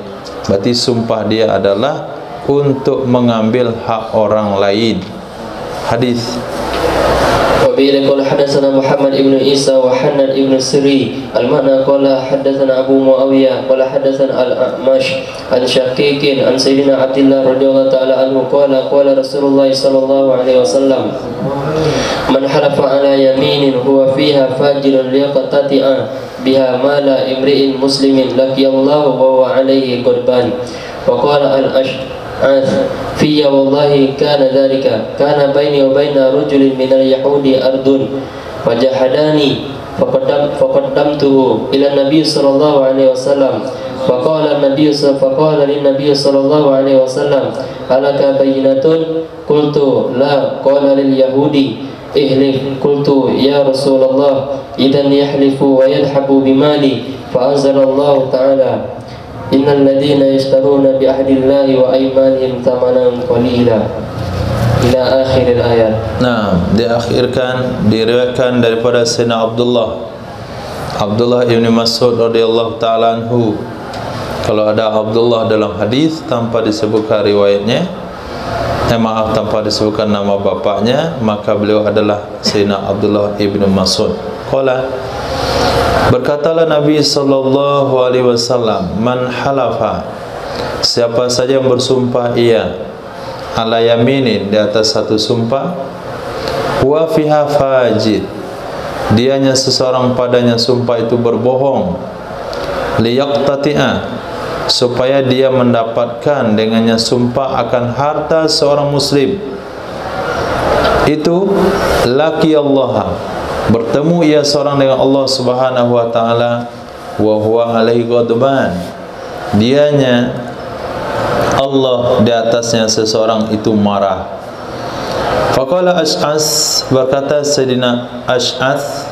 Berarti sumpah dia adalah untuk mengambil hak orang lain. Hadis. وبه قال حدثنا محمد بن عيسى وحناد بن سري المعنى قال حدثنا أبو معاوية قال حدثنا الأعمش عن شقيق عن سيدنا عبد الله رضي الله تعالى عنه قال قال رسول الله صلى الله عليه وسلم من حلف على يمين هو فيها فاجر ليقتطع بها مال امرئ مسلم لقي الله وهو عليه غضبان وقال الأشعث في والله كان ذلك كان بيني وبين رجل من اليهود أرض وجحداني فقدمته إلى النبي صلى الله عليه وسلم فقال للنبي صلى الله عليه وسلم هلك بينة قلت لا قال لليهودي احلف قلت يا رسول الله إذن يحلف ويذهب بمالي فأنزل الله تعالى Innal ladzina yashtaruna bi ahdillahi wa aymanihim thamanan qalila ila akhir ayat. Nah, diriwayatkan daripada Sayyidina Abdullah ibn Mas'ud radhiyallahu taala anhu. Kalau ada Abdullah dalam hadis tanpa disebutkan riwayatnya, tanpa disebutkan nama bapaknya, maka beliau adalah Sayyidina Abdullah ibn Mas'ud. Qala, berkatalah Nabi sallallahu alaihi wasallam, man halafa, siapa saja yang bersumpah ia ala yaminin, di atas satu sumpah, wa fiha fajid, dianya seseorang padanya sumpah itu berbohong, liyaqtati'a, supaya dia mendapatkan dengannya sumpah akan harta seorang muslim, itu laki Allah, bertemu ia seorang dengan Allah Subhanahu wa taala, wa huwa alaihi ghadban, dianya Allah di atasnya seseorang itu marah. Faqala Ash'as, berkata Sayyidina Ash'as,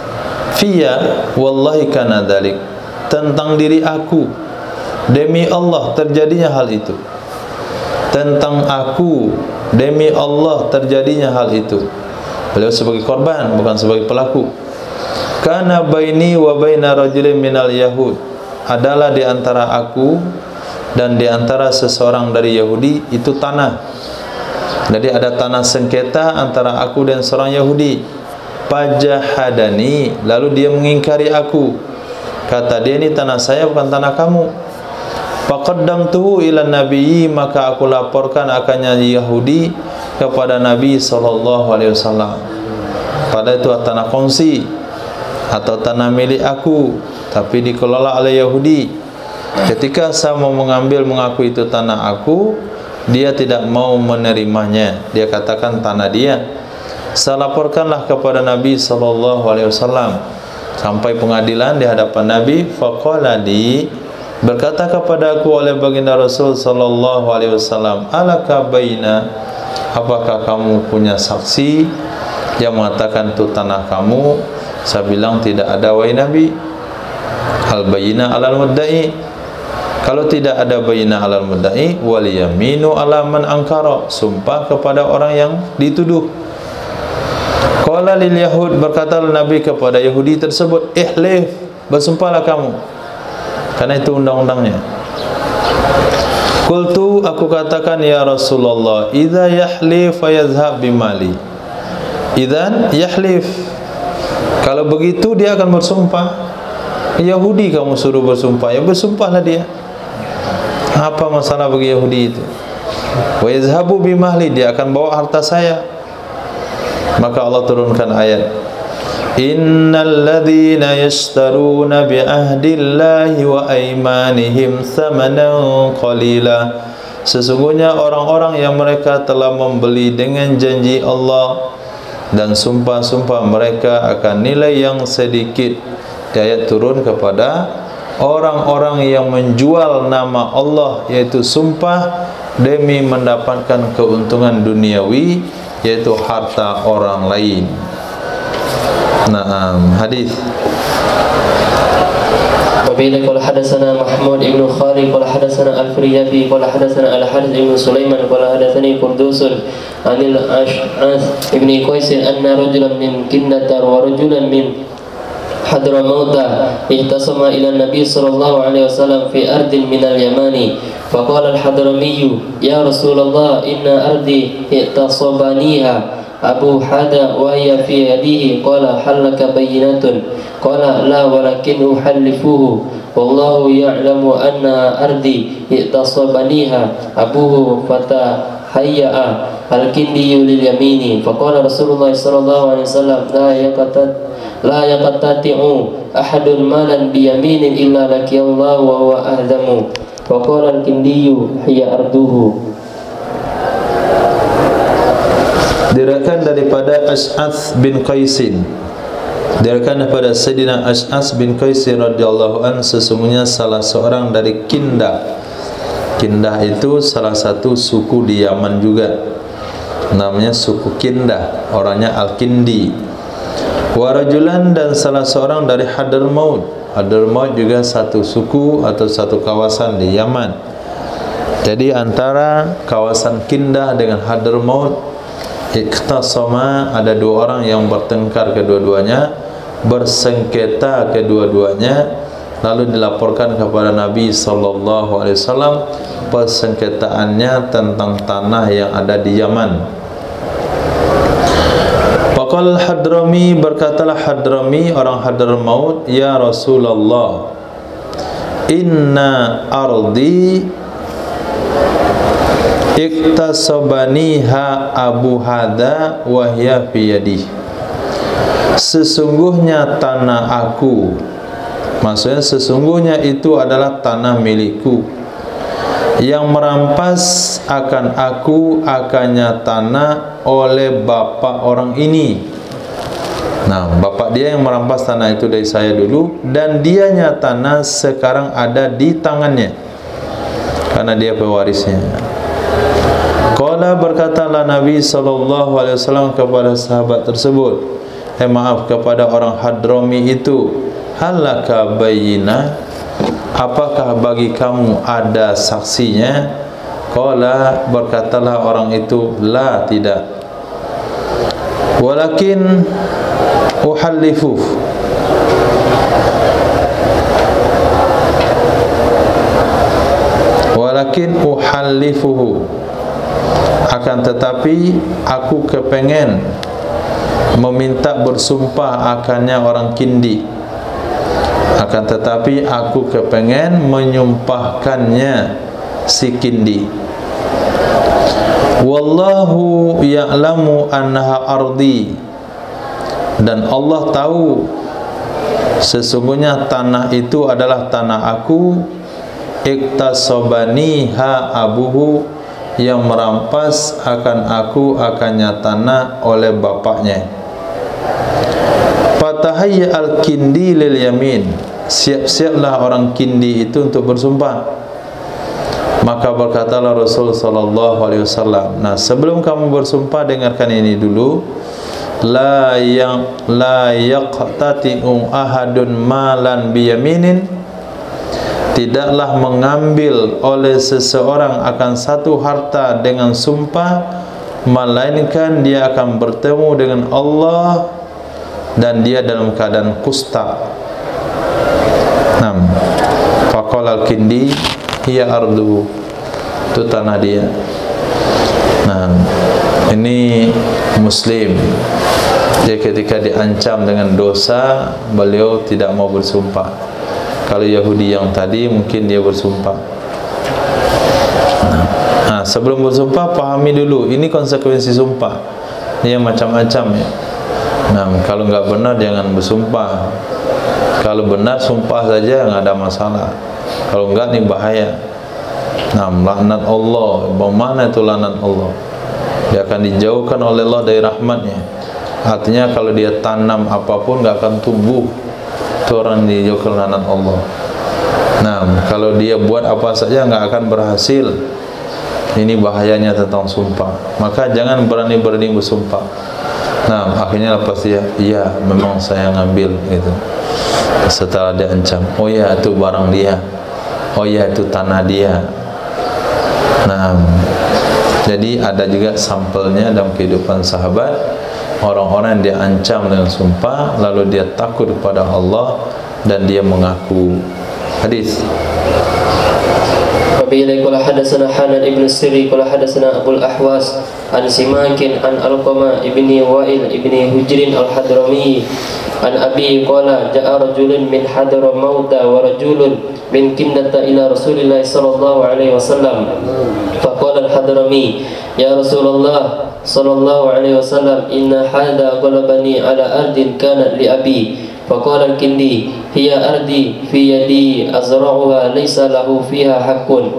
fiya wallahi kana dzalik, tentang diri aku demi Allah terjadinya hal itu, tentang aku demi Allah terjadinya hal itu. Beliau sebagai korban, bukan sebagai pelaku. Kana baini wa baina rajulin minal yahud, adalah di antara aku dan di antara seseorang dari Yahudi itu tanah. Jadi ada tanah sengketa antara aku dan seorang Yahudi. Fajahadani, lalu dia mengingkari aku. Kata dia, ini tanah saya bukan tanah kamu. Faqaddamtuhu ila nabiyyi, maka aku laporkan akannya Yahudi kepada Nabi SAW. Pada itu tanah kongsi atau tanah milik aku, tapi dikelola oleh Yahudi. Ketika saya mau mengaku itu tanah aku, dia tidak mau menerimanya. Dia katakan tanah dia. Saya laporkanlah kepada Nabi SAW. Sampai pengadilan di hadapan Nabi. Faqala li, berkata kepada aku oleh baginda Rasul SAW, alaka baina, apakah kamu punya saksi yang mengatakan itu tanah kamu? Saya bilang tidak ada, wahai Nabi. Al-bayyinah alal mudda'i, kalau tidak ada bayyinah alal mudda'i, wal yaminu ala man ankara, sumpah kepada orang yang dituduh. Qala lil yahud, berkata Nabi kepada Yahudi tersebut, ihlif, bersumpahlah kamu, karena itu undang-undangnya. Qultu, aku katakan ya Rasulullah, idza yahlif fayazhab bimali. Idzan yahlif, kalau begitu dia akan bersumpah. Yahudi kamu suruh bersumpah, ya bersumpahlah dia. Apa masalah bagi Yahudi itu? Wa yazhabu bimali, dia akan bawa harta saya. Maka Allah turunkan ayat, innal ladzina yashtaruna bi ahdillahi wa aymanihim thamanan qalila, sesungguhnya orang-orang yang mereka telah membeli dengan janji Allah dan sumpah-sumpah mereka akan nilai yang sedikit. Ayat turun kepada orang-orang yang menjual nama Allah, yaitu sumpah, demi mendapatkan keuntungan duniawi, yaitu harta orang lain. Nah, hadis وبه قال حدثنا محمود بن خالد قال حدثنا الفريابي قال حدثنا الحارث بن سليمان قال حدثني قردوس عن الأشعث بن قيس أن رجلا من كندة ورجلا من حضرموت اختصم إلى النبي صلى الله عليه وسلم في أرض من اليمن فقال الحضرمي يا رسول الله إن أرضي اغتصبنيها Abu Hada wa ya fi yadihi qala halaka bayyinatun qala la walakin uhallifuhu wallahu ya'lamu anna ardi itasabaniha abuhu fatahayya al-kindi lil yamini faqala Rasulullah sallallahu alaihi wasallam la yaqtati'u ahadun malan bi yaminin illa lakiyallahu wa huwa ahdamu faqala al-kindi hiya arduhu. Diriwayatkan daripada Ash'ath bin Qaisin, diriwayatkan daripada Sayyidina Ash'ath bin Qaisin radhiyallahu an, sesungguhnya salah seorang dari Kindah. Kindah itu salah satu suku di Yaman juga, namanya suku Kindah, orangnya Al-Kindi. Warajulan, dan salah seorang dari Hadramaut. Hadramaut juga satu suku atau satu kawasan di Yaman. Jadi antara kawasan Kindah dengan Hadramaut ikhtasama, ada dua orang yang bertengkar kedua-duanya, bersengketa kedua-duanya, lalu dilaporkan kepada Nabi sallallahu alaihi wasallam persengketaannya tentang tanah yang ada di Yaman. Faqala Hadrami, berkatalah Hadrami, orang Hadramaut, ya Rasulullah, inna ardi iktasabaniha Abu Hada wa hiya fi yadi. Sesungguhnya tanah aku, maksudnya sesungguhnya itu adalah tanah milikku, yang merampas akan aku akannya tanah oleh bapak orang ini. Nah, bapak dia yang merampas tanah itu dari saya dulu, dan dianya tanah sekarang ada di tangannya karena dia pewarisnya. Qala, berkatalah Nabi sallallahu alaihi wasallam kepada sahabat tersebut, kepada orang Hadrami itu, halaka bayyinah, apakah bagi kamu ada saksinya? Qala, berkatalah orang itu, la, tidak. Walakin uhallifuh, walakin uhallifuhu, akan tetapi aku kepengen meminta bersumpah akannya orang Kindi, akan tetapi aku kepengen menyumpahkannya si Kindi. Wallahu ya'lamu annaha ardi, dan Allah tahu sesungguhnya tanah itu adalah tanah aku, iktasabaniha abuhu, yang merampas akan aku akannya tanah oleh bapaknya. Fatahayya al-kindi lil yamin, siap-siaplah orang Kindi itu untuk bersumpah. Maka berkatalah Rasul sallallahu alaihi wasallam, nah sebelum kamu bersumpah dengarkan ini dulu, la yaqtati'u ahadun malan biyaminin, tidaklah mengambil oleh seseorang akan satu harta dengan sumpah, melainkan dia akan bertemu dengan Allah dan dia dalam keadaan kusta. Nam, faqala al-Kindi hiya ardu, itu tanah dia. Nah, ini Muslim. Dia ketika diancam dengan dosa, beliau tidak mau bersumpah. Kalau Yahudi yang tadi mungkin dia bersumpah. Nah, sebelum bersumpah pahami dulu ini konsekuensi sumpah. Ini yang macam-macam ya. Nah, kalau enggak benar jangan bersumpah. Kalau benar sumpah saja enggak ada masalah. Kalau enggak ini bahaya. Nah, laknat Allah. Bagaimana itu laknat Allah? Dia akan dijauhkan oleh Allah dari rahmatnya. Artinya kalau dia tanam apapun enggak akan tumbuh. Itu orang dijauhkan laknat Allah. Nah, kalau dia buat apa saja enggak akan berhasil. Ini bahayanya tentang sumpah. Maka jangan berani-berani bersumpah. Nah, akhirnya lepas dia, iya memang saya ngambil gitu. setelah dia ancam, oh ya itu barang dia, oh ya itu tanah dia. Nah, jadi ada juga sampelnya dalam kehidupan sahabat, orang-orang yang dia ancam dengan sumpah lalu dia takut kepada Allah dan dia mengaku. Hadis. Wabillahi qala hadatsana Hanan ibn Sirri qala hadatsana Abul Ahwas an Simakin an Alqamah ibni Wa'il ibni Hujrin al-Hadrami an Abi qala ja'a rajulun min Hadramaut wa rajulun min Kinnata ila Rasulillah sallallahu alaihi wasallam faqala al-Hadrami ya Rasulullah sallallahu alaihi wasallam inna hadha qalabani ala ardin kanat li abi faqala al-Kindi hiya ardi fi yadi azra'uha laysa lahu fiha haqqun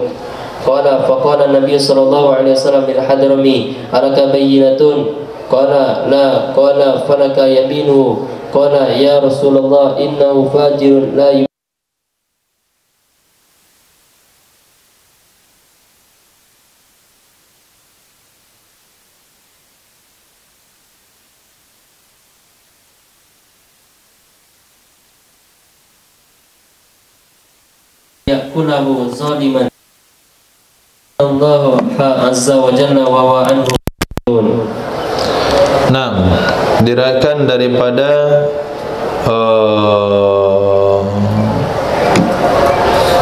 qala faqala an-nabiy sallallahu alaihi wasallam lil Hadrami alaka bayyinatun qala la qala falaka yaminu qala ya Rasulullah innahu fajirun la yakulahu zaliman Allah azza wa jalla wa anhu. Nah, diriwayatkan daripada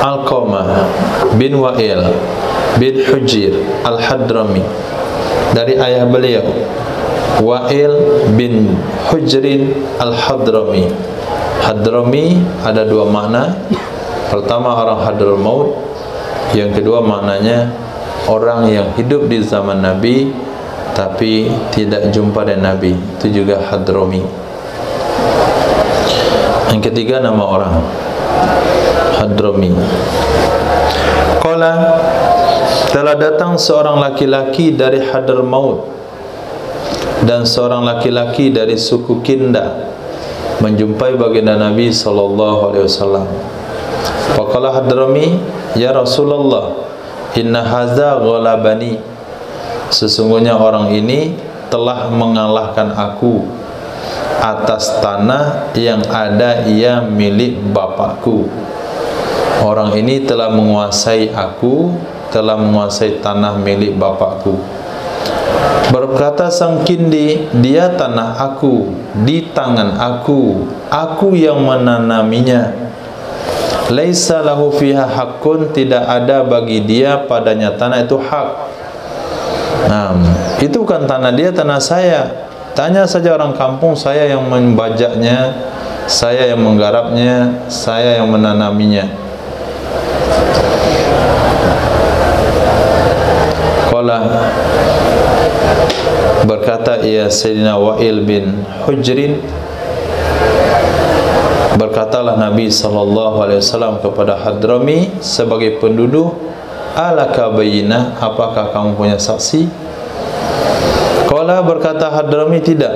Alqamah bin Wa'il bin Hujr al-Hadrami, dari ayah beliau Wa'il bin Hujrin al-Hadrami. Hadrami ada dua makna. Pertama orang Hadramaut, yang kedua maknanya orang yang hidup di zaman Nabi tapi tidak jumpa dengan Nabi, itu juga Hadrami. Yang ketiga nama orang Hadrami. Qala, telah datang seorang laki-laki dari Hadramaut dan seorang laki-laki dari suku Kinda menjumpai baginda Nabi sallallahu alaihi wasallam. Faqala Hadrami, ya Rasulullah, inna hadza ghalabani, sesungguhnya orang ini telah mengalahkan aku atas tanah yang ada ia milik bapakku. Orang ini telah menguasai aku, telah menguasai tanah milik bapakku. Berkata sang Kindi, dia tanah aku, di tangan aku yang menanaminya. Laisa lahu fiha haqqun, tidak ada bagi dia padanya tanah itu hak. Nah, itu bukan tanah dia, tanah saya. Tanya saja orang kampung, saya yang membajaknya, saya yang menggarapnya, saya yang menanaminya. Qala, berkata ia Sayyidina Wa'il bin Hujrin, berkatalah Nabi SAW kepada Hadrami sebagai penduduk, alaka bayyinah, apakah kamu punya saksi? Qala, berkata Hadrami, tidak.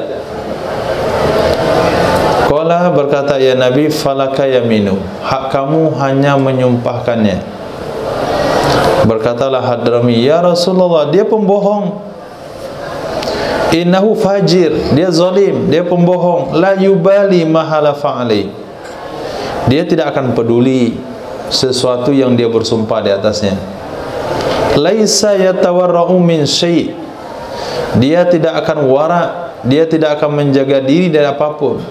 Qala, berkata ya Nabi, falaka yaminu, hak kamu hanya menyumpahkannya. Berkatalah Hadrami, ya Rasulullah, dia pembohong. Innahu fajir, dia zalim, dia pembohong. La yubali mahala fa'ali, dia tidak akan peduli sesuatu yang dia bersumpah di atasnya. Laisa yatawarra'u min syai', dia tidak akan wara', dia tidak akan menjaga diri dari apapun.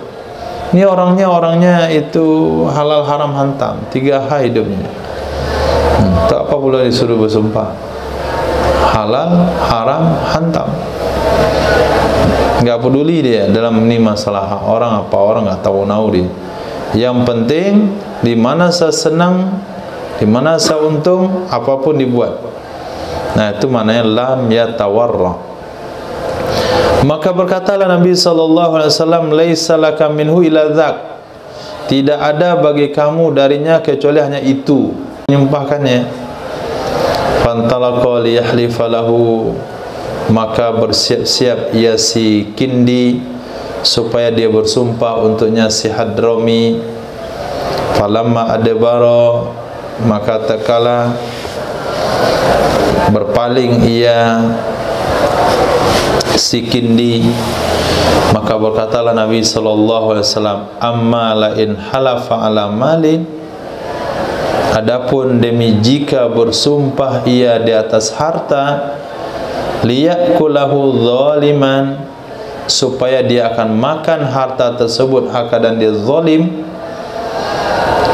Ini orangnya itu halal haram hantam, 3H hidupnya. Tak apa pula disuruh bersumpah. Halal haram hantam. Enggak peduli dia dalam ini masalah orang apa, orang enggak tahu-nahu dia. Yang penting di mana saya senang, di mana saya untung, apapun dibuat. Nah, itu maknanya lam yatawarra. Maka berkatalah Nabi SAW, laisa laka minhu illa dzak, tidak ada bagi kamu darinya kecuali hanya itu, menyumpahkannya. Fantalaqa liyahlifa lahu, maka bersiap-siap ia si Kindi supaya dia bersumpah untuknya si Hadrami. Falamma adbara, maka tatkala berpaling ia si Kindi. Maka berkatalah Nabi sallallahu alaihi wasallam, amma la in halafa ala malin, adapun demi jika bersumpah ia di atas harta, liyakulahu zaliman, supaya dia akan makan harta tersebut keadaan dia zalim,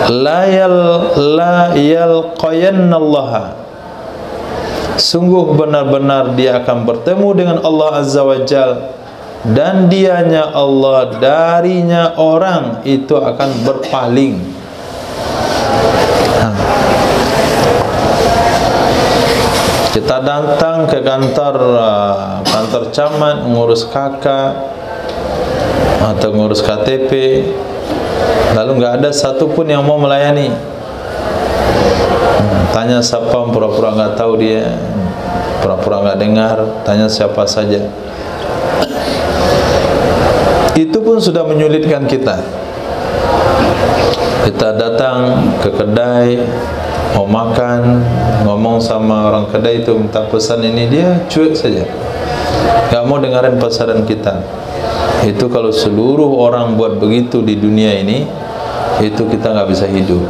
la yalqayannallaha, sungguh benar-benar dia akan bertemu dengan Allah Azza wa Jal, dan dianya Allah, darinya orang itu akan berpaling. Kita datang ke kantor camat ngurus KK atau ngurus KTP, lalu nggak ada satupun yang mau melayani. Tanya siapa, pura-pura nggak tahu dia, pura-pura nggak dengar, tanya siapa saja. Itu pun sudah menyulitkan kita. Kita datang ke kedai mau makan, ngomong sama orang kedai itu minta pesan ini, dia cuek saja, gak mau dengarin pesanan kita. Itu kalau seluruh orang buat begitu di dunia ini, itu kita gak bisa hidup.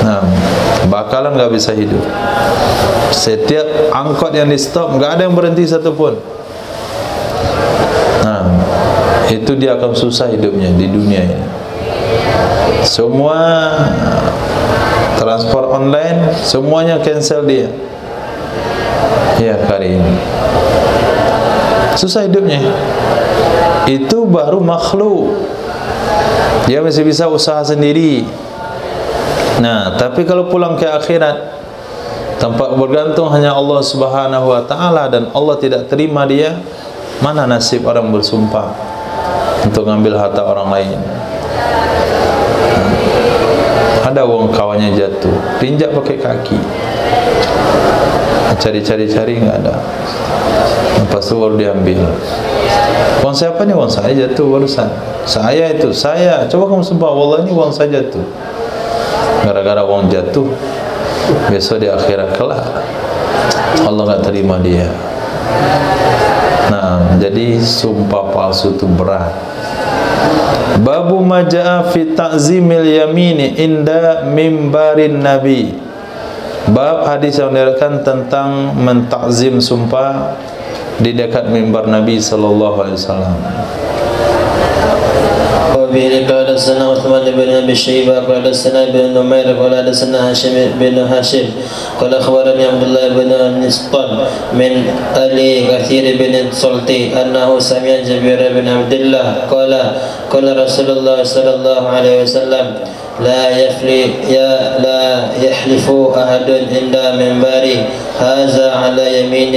Nah, bakalan gak bisa hidup. Setiap angkot yang di stop, gak ada yang berhenti satupun. Nah, itu dia akan susah hidupnya di dunia ini. Semua transport online, semuanya cancel dia. Ya, hari ini susah hidupnya. Itu baru makhluk, dia masih bisa usaha sendiri. Nah, tapi kalau pulang ke akhirat, tempat bergantung hanya Allah Subhanahu wa Ta'ala, dan Allah tidak terima dia, mana nasib orang bersumpah untuk ngambil harta orang lain. Ada uang kawannya jatuh, tinjak pakai kaki, cari-cari nggak ada, lepas itu baru diambil. Uang siapa nih? Uang saya jatuh barusan. Saya itu, saya. Coba kamu sumpah, wallah ini uang saya jatuh. Gara-gara uang jatuh, besok di akhirat kelak Allah nggak terima dia. Nah, jadi sumpah palsu itu berat. Babu maja'a fi ta'zimil yamini inda mimbarin nabi. Bab hadis yang diriwayatkan tentang mentakzim sumpah di dekat mimbar Nabi sallallahu alaihi wasallam. وبه قال حدثنا عثمان بن ابي شيبه قال حدثنا ابن نمير قال حدثنا هاشم بن هاشم قال اخبرني عبد الله بن نسطل من ابي كثير بن سلطي انه سمع جابر بن عبد الله قال رسول الله صلى الله عليه وسلم لا يحلف احد عند منبري هذا على يمين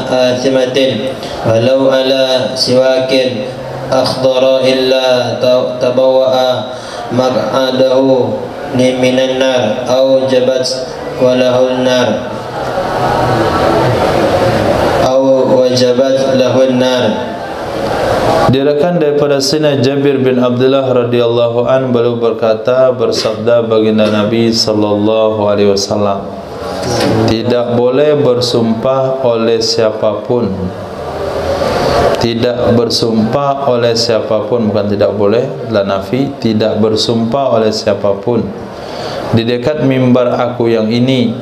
آثمة ولو على سواك أخضر إلا تبوأ مقعده من النار أو جبت وله النار أو وجبت له النار. Diriwayatkan daripada Sayyidina Jabir bin Abdullah radhiyallahu an, beliau berkata, bersabda baginda Nabi sallallahu alaihi wasallam, tidak boleh bersumpah oleh siapapun. Tidak bersumpah oleh siapapun, bukan tidak boleh, la nafi, tidak bersumpah oleh siapapun di dekat mimbar aku yang ini,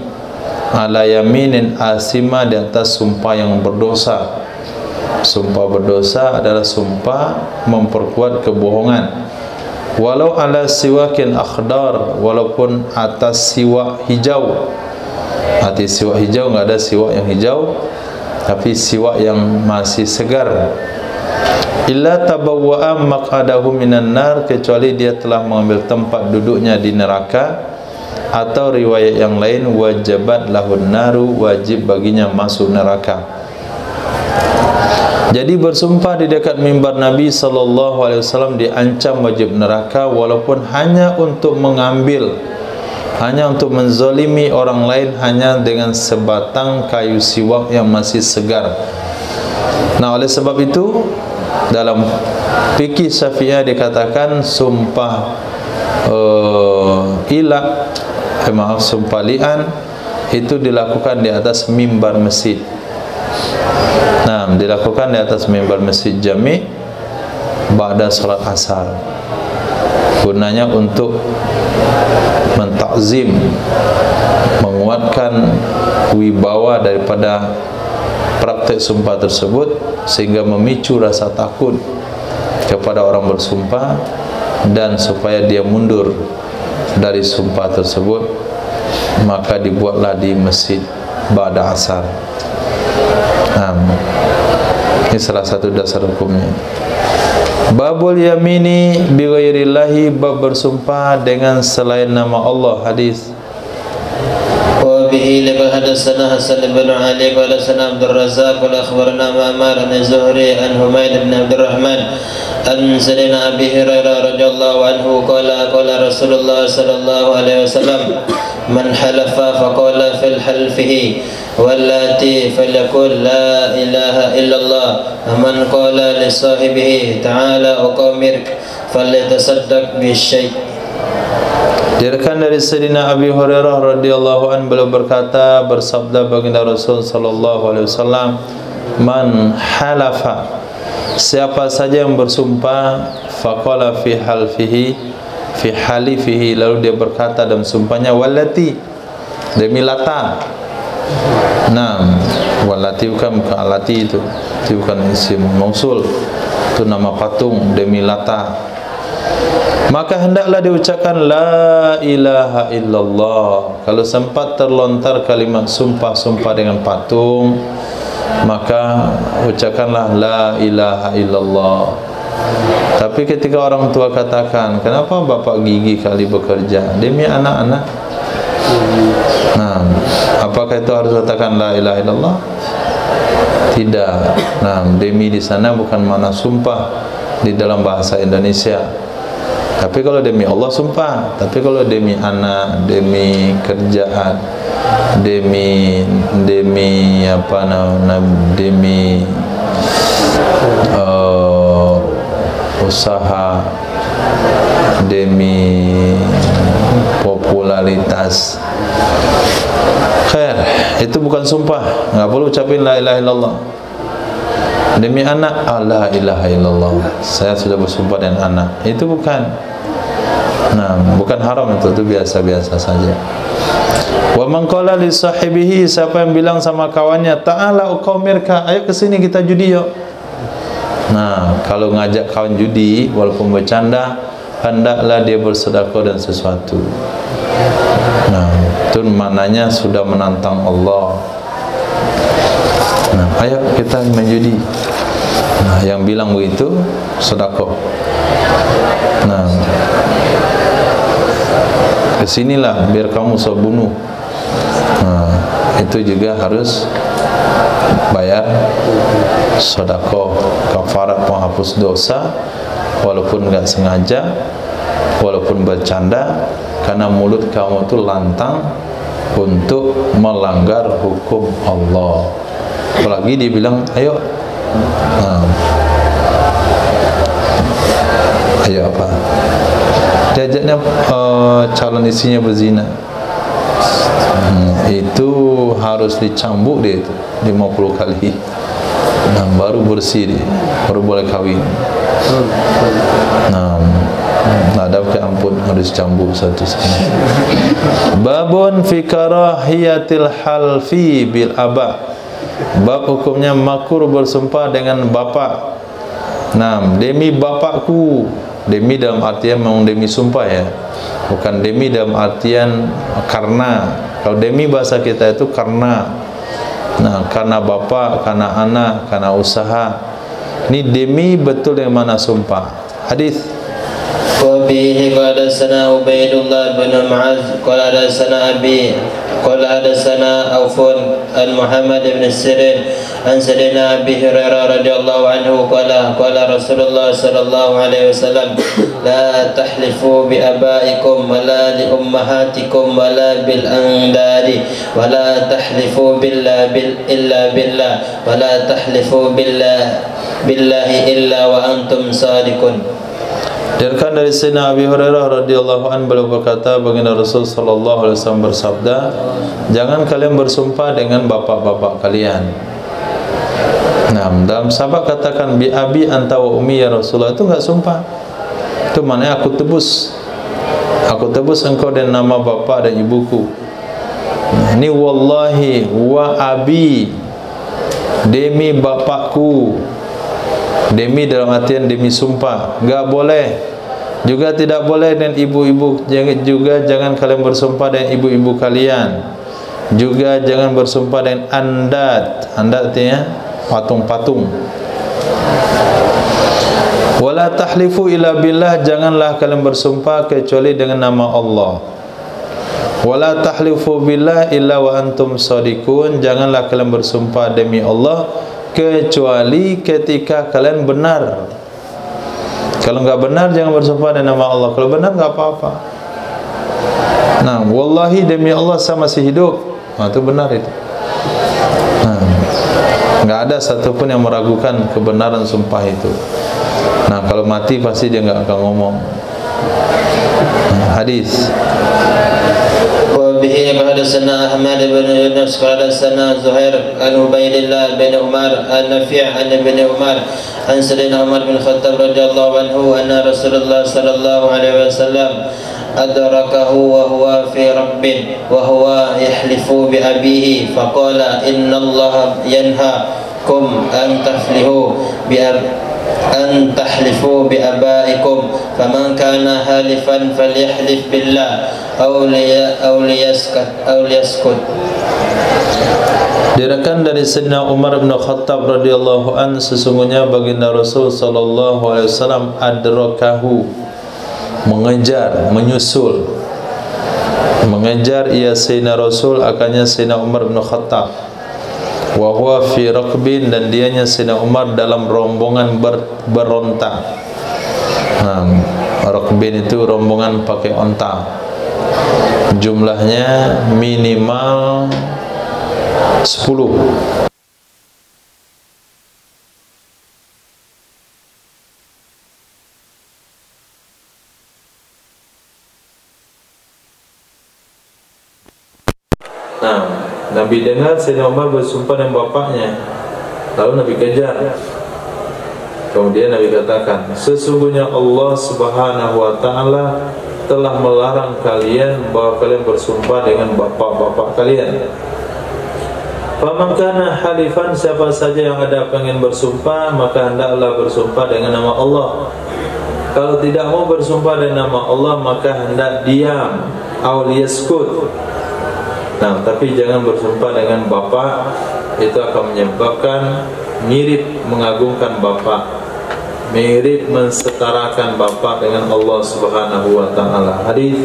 ala yaminin asima, di atas sumpah yang berdosa. Sumpah berdosa adalah sumpah memperkuat kebohongan. Walau ala siwakin akhdar, walaupun atas siwak hijau. Atas siwak hijau, enggak ada siwak yang hijau, tapi siwak yang masih segar. Illa tabawwa'a maq'adahu minan nar, kecuali dia telah mengambil tempat duduknya di neraka. Atau riwayat yang lain, wajabat lahun naru, wajib baginya masuk neraka. Jadi bersumpah di dekat mimbar Nabi sallallahu alaihi wasallam diancam wajib neraka, walaupun hanya untuk mengambil, hanya untuk menzalimi orang lain, hanya dengan sebatang kayu siwak yang masih segar. Nah, oleh sebab itu dalam fikih Syafi'iyah dikatakan sumpah sumpah li'an itu dilakukan di atas mimbar masjid. Nah, dilakukan di atas mimbar Masjid Jami ba'da salat asar. Gunanya untuk mentakzim, menguatkan wibawa daripada praktek sumpah tersebut, sehingga memicu rasa takut kepada orang bersumpah dan supaya dia mundur dari sumpah tersebut. Maka dibuatlah di masjid ba'da asar. Ini salah satu dasar hukumnya. Babul yamini bi ghairillahi, bab bersumpah dengan selain nama Allah. Hadis وبه لقد حدثنا حسن بن علي قال حدثنا عبد الرزاق قال اخبرنا معمر عن الزهري عن حميد بن عبد الرحمن عن سيدنا ابي هريره رضي الله عنه قال قال رسول الله صلى الله عليه وسلم من حلف فقال في حلفه واللاتي فليقل لا اله الا الله ومن قال لصاحبه تعالى اقامرك فليتصدق بالشيء. Diriwayatkan dari Sayyidina Abi Hurairah radhiyallahu anhu, beliau berkata, bersabda baginda Rasul sallallahu alaihi wasallam, man halafa, siapa saja yang bersumpah, faqala fi halfihi, fi halifihi, lalu dia berkata dalam sumpahnya, wallati, demi Lata. Nah, wallati bukan alati, itu bukan isim mausul, itu nama patung, demi Lata. Maka hendaklah diucapkan la ilaha illallah. Kalau sempat terlontar kalimat sumpah-sumpah dengan patung, maka ucapkanlah la ilaha illallah. Tapi ketika orang tua katakan, kenapa bapak gigi kali bekerja demi anak-anak? Nah, apakah itu harus katakan la ilaha illallah? Tidak. Nah, demi di sana bukan makna sumpah di dalam bahasa Indonesia. Tapi kalau demi Allah sumpah. Tapi kalau demi anak, demi kerjaan, demi apa namanya, demi usaha, demi popularitas, khair, itu bukan sumpah. Enggak perlu ucapin la ilaha illallah. Demi anak, la ilaha illallah, saya sudah bersumpah dengan anak. Itu bukan. Nah, bukan haram, itu biasa-biasa saja. Wa man qala li sahibihi, siapa yang bilang sama kawannya, ta'ala uqamirka, ayo ke sini kita judi yuk. Nah, kalau ngajak kawan judi walaupun bercanda, hendaklah dia bersedekah dan sesuatu. Nah, itu maknanya sudah menantang Allah. Nah, ayo kita main judi. Nah, yang bilang begitu sedekah. Nah, kesinilah biar kamu saya bunuh. Nah, itu juga harus bayar sedekah, kafarat penghapus dosa, walaupun enggak sengaja, walaupun bercanda, karena mulut kamu itu lantang untuk melanggar hukum Allah. Apalagi dia bilang, ayo, ayo apa? Diajaknya calon istrinya berzina, itu harus dicambuk dia itu 50 kali. Nah, baru bersih dia, baru boleh kahwin. Nah, ada ampun, harus cambuk satu sekali. Babun fi karahiyatil halfi bil aba. Bab hukumnya makruh bersumpah dengan bapa. Nah, demi bapakku. Demi dalam artian memang demi sumpah ya, bukan demi dalam artian karena. Kalau demi bahasa kita itu karena. Nah, karena bapak, karena anak, karena usaha. Ini demi betul yang mana sumpah. Hadis وبه قال حدثنا عبيد الله بن معاذ قال حدثنا أبي قال حدثنا عوف عن محمد بن سيرين عن سيدنا أبي هريرة رضي الله عنه قال قال رسول الله صلى الله عليه وسلم لا تحلفوا بآبائكم ولا لأمهاتكم ولا بالأنداد ولا تحلفوا بالله إلا بالله ولا تحلفوا بالله إلا وأنتم صادقون. Diriwayatkan dari Sayyidina Abi Hurairah radhiyallahu anhu, beliau berkata, baginda Rasul sallallahu alaihi wasallam bersabda, jangan kalian bersumpah dengan bapak-bapak kalian. Nah, dalam sahabat katakan bi abi anta wa ummi ya Rasulullah, itu enggak sumpah. Itu maknanya aku tebus engkau dengan nama bapa dan ibuku. Nah, ini wallahi wa abi, demi bapakku. Demi dalam artian demi sumpah. Enggak boleh. Juga tidak boleh dengan ibu-ibu, juga jangan kalian bersumpah dengan ibu-ibu kalian. Juga jangan bersumpah dengan andat. Andat artinya patung-patung. Wala tahlifu illa billah, janganlah kalian bersumpah kecuali dengan nama Allah. Wala tahlifu billah illa wa antum shadiqun, janganlah kalian bersumpah demi Allah kecuali ketika kalian benar. Kalau enggak benar jangan bersumpah dengan nama Allah. Kalau benar enggak apa-apa. Nah, wallahi demi Allah saya masih hidup. Nah, itu benar itu. Nah, enggak ada satupun yang meragukan kebenaran sumpah itu. Nah, kalau mati pasti dia enggak akan ngomong. Hadis. وبه حدثنا أحمد بن يونس قال حدثنا زهير عن عبيد الله بن عمر عن نافع عن ابن عمر عن سيدنا عمر بن الخطاب رضي الله عنه أن رسول الله صلى الله عليه وسلم أدركه وهو في رب وهو يحلف بأبيه فقال إن الله ينهاكم أن تحلفوا بآبائكم فمن كان حالفا فليحلف بالله أو ليسكت. Diriwayatkan dari Sayyidina Umar bin Khattab radhiyallahu an, sesungguhnya baginda Rasul sallallahu alaihi wasallam adrakahu, mengejar, menyusul, mengejar ia Sayyidina Rasul akannya Sayyidina Umar bin Khattab. Wa huwa fi raqbin, dan dianya Sayyidina Umar dalam rombongan beronta. Nah, raqbin itu rombongan pakai onta. Jumlahnya minimal 10. Nah, Nabi dengar Sayyidina Umar bersumpah dengan bapaknya, lalu Nabi kejar. Kemudian Nabi katakan, sesungguhnya Allah Subhanahu wa ta'ala telah melarang kalian bahwa kalian bersumpah dengan bapak-bapak kalian. Faman kana halifan, siapa saja yang ada pengen bersumpah, maka hendaklah bersumpah dengan nama Allah. Kalau tidak mau bersumpah dengan nama Allah, maka hendak diam, aw liyaskut. Nah, tapi jangan bersumpah dengan bapak, itu akan menyebabkan mirip mengagungkan bapak, mirip mensetarakan bapak dengan Allah Subhanahu wa ta'ala. Hadis.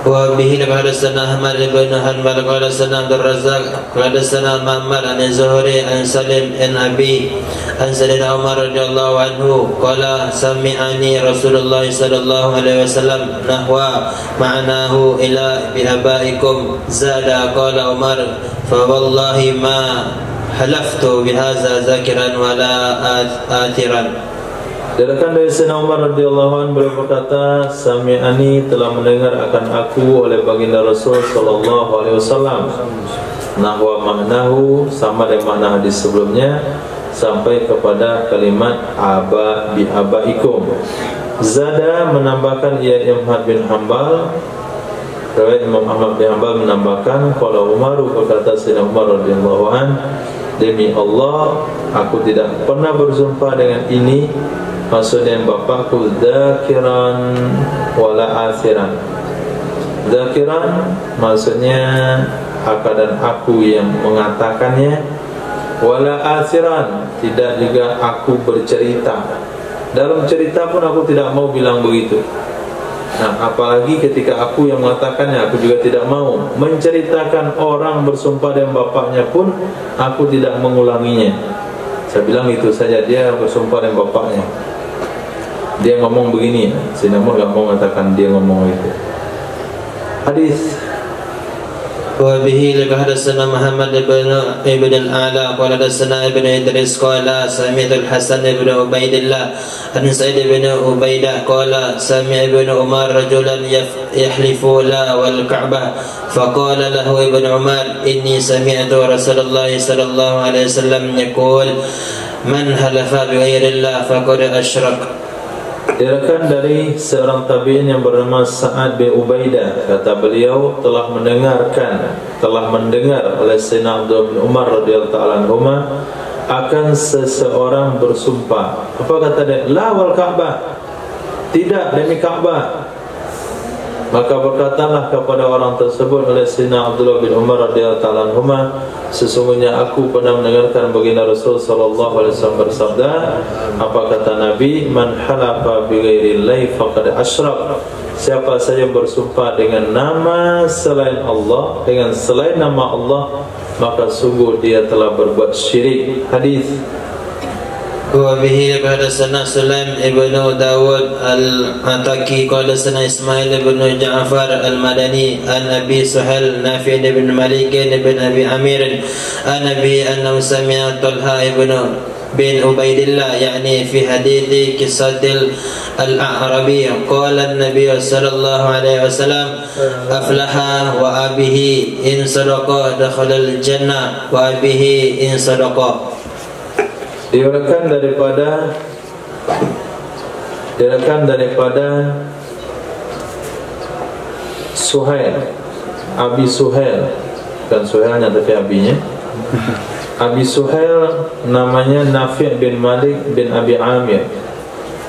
Wa bihi hadatsana Ahmad bin Hanbal qala sana Abdul Razzaq qala sana Muhammad an Zuhri an Salim an Abi an Sayyidina Umar radhiyallahu anhu qala sami'ani Rasulullah sallallahu alaihi wasallam nahwa ma'nahu ila bi abaikum zada qala Umar fa wallahi ma halaftu bihadza zakiran wala atiran. Diriwayatkan dari Sayyidina Umar radhiyallahu anhu, beliau berkata, sami'ani, telah mendengar akan aku oleh baginda Rasul sallallahu alaihi wasallam. Nahwa maknahu, sama dengan makna hadis sebelumnya, sampai kepada kalimat aba bi abaikum. Zada menambahkan ia Ahmad bin Hanbal. Riwayat Imam Ahmad bin Hanbal menambahkan, qala Umar, berkata Sayyidina Umar radhiyallahu anhu, demi Allah, aku tidak pernah bersumpah dengan ini, maksudnya bapakku, zakiran wala asiran. Zakiran maksudnya dan aku yang mengatakannya, wala asiran, tidak juga aku bercerita. Dalam cerita pun aku tidak mau bilang begitu. Nah, apalagi ketika aku yang mengatakannya, aku juga tidak mau menceritakan orang bersumpah dengan bapaknya pun aku tidak mengulanginya. Saya bilang itu saja, dia bersumpah dengan bapaknya, dia ngomong begini, Sayyidina Umar enggak mau mengatakan dia ngomong itu. Hadis. وبه حدثنا محمد بن الأعلى قال حدثنا ابن إدريس قال سمعت الحسن بن عبيد الله عن سعيد بن عبيدة قال سمع ابن عمر رجلا يحلف لا والكعبة فقال له ابن عمر إني سمعت رسول الله صلى الله عليه وسلم يقول من حلف بغير الله فقد أشرك. Diriwayatkan dari seorang tabi'in yang bernama Sa'ad bin Ubaidah, kata beliau telah mendengar oleh Sayyidina Abdullah bin Umar radhiyallahu ta'ala anhuma akan seseorang bersumpah. Apa kata dia? La wal Ka'bah, tidak demi Ka'bah. Maka berkatalah kepada orang tersebut oleh Sayyidina Abdullah bin Umar radhiyallahu ta'ala anhuma, sesungguhnya aku pernah mendengarkan baginda Rasul sallallahu alaihi wasallam bersabda, apa kata Nabi, man halafa bi ghairillahi faqad asyrak, siapa saja bersumpah dengan nama selain Allah, dengan selain nama Allah, maka sungguh dia telah berbuat syirik. Hadis. وبه حدثنا سليم ابن داود العتاكي قال حدثنا إسماعيل بن جعفر المدني عن أبي سهيل نافع بن مالك بن أبي عامر عن أبي أنه سمع طلحة بن عبيد الله يعني في حديث قصة الأعرابي قال النبي صلى الله عليه وسلم أفلح وأبيه إن صدق دخل الجنة وأبيه إن صدق. Diriwayatkan daripada Suhail, Abi Suhail, bukan Suhailnya tapi abinya. Abi Suhail namanya Nafi' bin Malik bin Abi Amir,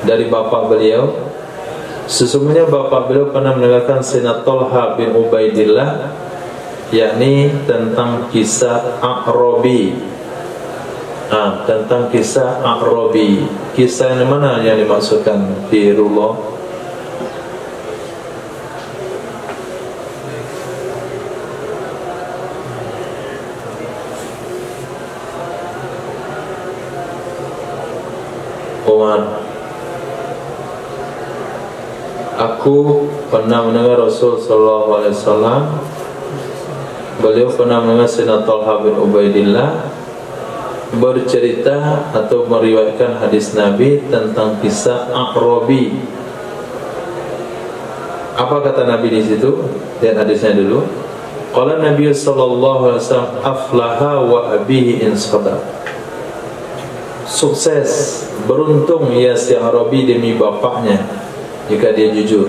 dari bapak beliau. Sesungguhnya bapak beliau pernah mendengarkan Sayyidina Talha bin Ubaidillah, yakni tentang kisah A'rabi. Tentang kisah A'rabi. Kisah yang mana yang dimaksudkan di Rullah? Umar, aku pernah mendengar Rasul sallallahu alaihi wasallam, beliau pernah mendengar Sayyidina Talha bin Ubaidillah bercerita atau meriwayatkan hadis Nabi tentang kisah A'rabi. Apa kata Nabi di situ? Lihat hadisnya dulu. Qala Nabi sallallahu alaihi wasallam aflaha wa abihi in sadaq. Sukses, beruntung ia si A'rabi demi bapaknya jika dia jujur.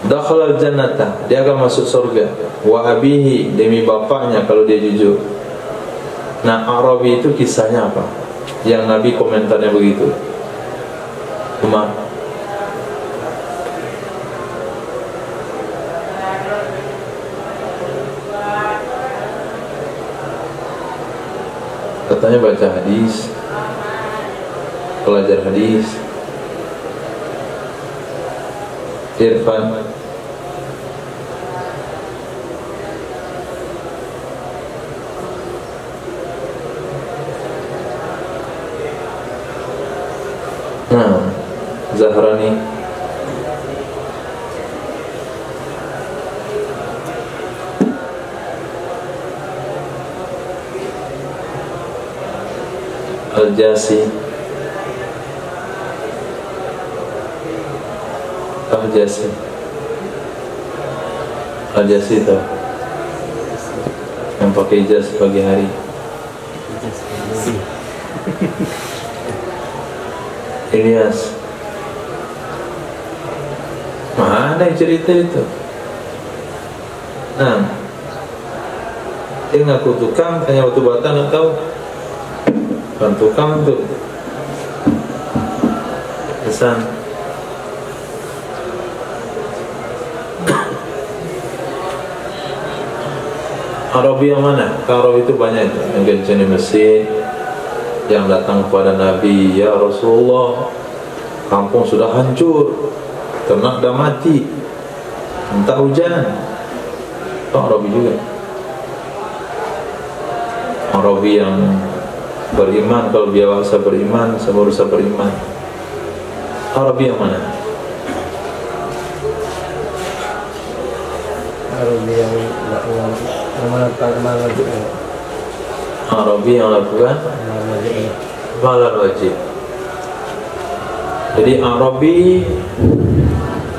Dakhala al-jannata, dia akan masuk surga. Wa abihi, demi bapaknya kalau dia jujur. Nah, A'rabi itu kisahnya apa? Yang Nabi komentarnya begitu. Umar, katanya baca hadis, pelajar hadis. Irfan, Zahrani, Al-Jasi, Al-Jasi itu yang pakai jas pagi hari. Ilyas, mana cerita itu? Dia ngaku tukang, tanya batu bata nggak tahu. Bukan tukang tuh. Pesan. Arabi yang mana? Arabi itu banyak, yang kencing di masjid, yang datang kepada Nabi, ya Rasulullah, kampung sudah hancur, ternak dah mati, minta hujan. Itu Arabi juga. Arabi yang beriman, kalau biasa beriman, seharusnya beriman. Arabi yang mana? Arabi yang melakukan Arabi yang lakukan amalan wajib. Jadi Arabi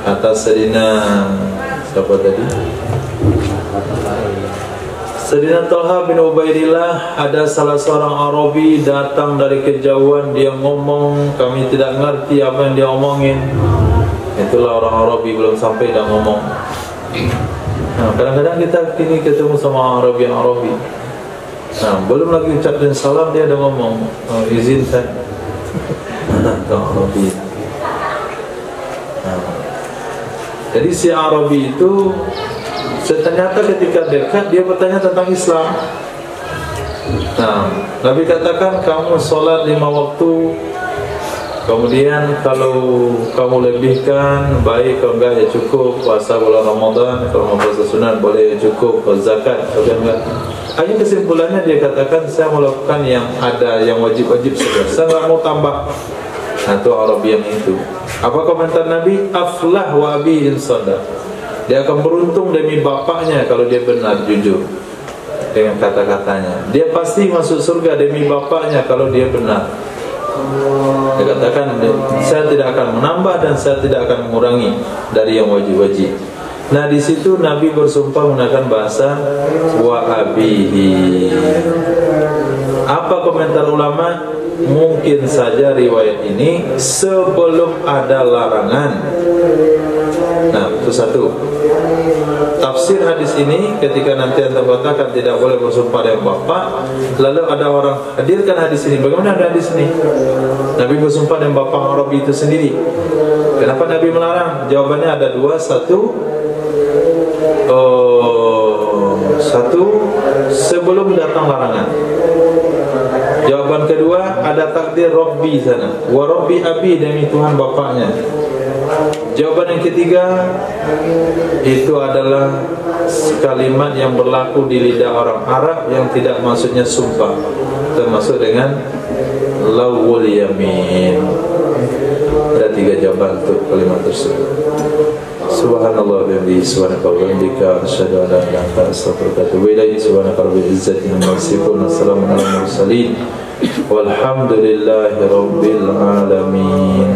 atas Sayyidina siapa tadi? Sayyidina Talha bin Ubaidillah, ada salah seorang Arabi datang dari kejauhan, dia ngomong, kami tidak ngerti apa yang dia omongin. Itulah orang Arabi belum sampai dah ngomong. Nah, kadang-kadang kita kini ketemu sama Arabi yang Arabi. Nah, belum lagi ucapkan salam dia dah ngomong, izin saya. Arabi. Nah, jadi si Arabi itu ternyata ketika dekat dia bertanya tentang Islam. Nah, Nabi katakan kamu sholat 5 waktu, kemudian kalau kamu lebihkan baik, kalau enggak ya cukup. Puasa bulan Ramadan, kalau mau puasa sunat boleh ya cukup. Zakat, kalau enggak. Akhirnya kesimpulannya dia katakan saya melakukan yang ada, yang wajib-wajib saja, saya enggak mau tambah. Nah, itu Arabi yang itu. Apa komentar Nabi? Aflah wa abi in sadaq. Dia akan beruntung demi bapaknya kalau dia benar jujur dengan kata-katanya. Dia pasti masuk surga demi bapaknya kalau dia benar. Dia katakan saya tidak akan menambah dan saya tidak akan mengurangi dari yang wajib-wajib. Nah, di situ Nabi bersumpah menggunakan bahasa wa abihi. Apa komentar ulama? Mungkin saja riwayat ini sebelum ada larangan. Nah, itu satu. Tafsir hadis ini ketika nanti anda katakan tidak boleh bersumpah dengan bapak, lalu ada orang hadirkan hadis ini. Bagaimana ada hadis ini? Nabi bersumpah dengan bapak Arabi itu sendiri. Kenapa Nabi melarang? Jawabannya ada dua. Satu, sebelum datang larangan. Jawaban kedua, ada takdir Rabbi sana, wa Rabbi abi, demi Tuhan bapaknya. Jawaban yang ketiga, itu adalah kalimat yang berlaku di lidah orang Arab yang tidak maksudnya sumpah, termasuk dengan lawul yamin. Ada 3 jawaban untuk kalimat tersebut. Subhanallah bihamdihi, subhanallahi wa bihamdika, asyhadu an la ilaha illa anta, astaghfiruka wa atubu ilaik. Subhanaka rabbil izzati amma yasifun, wassalamun alal mursalin, walhamdulillahi rabbil alamin.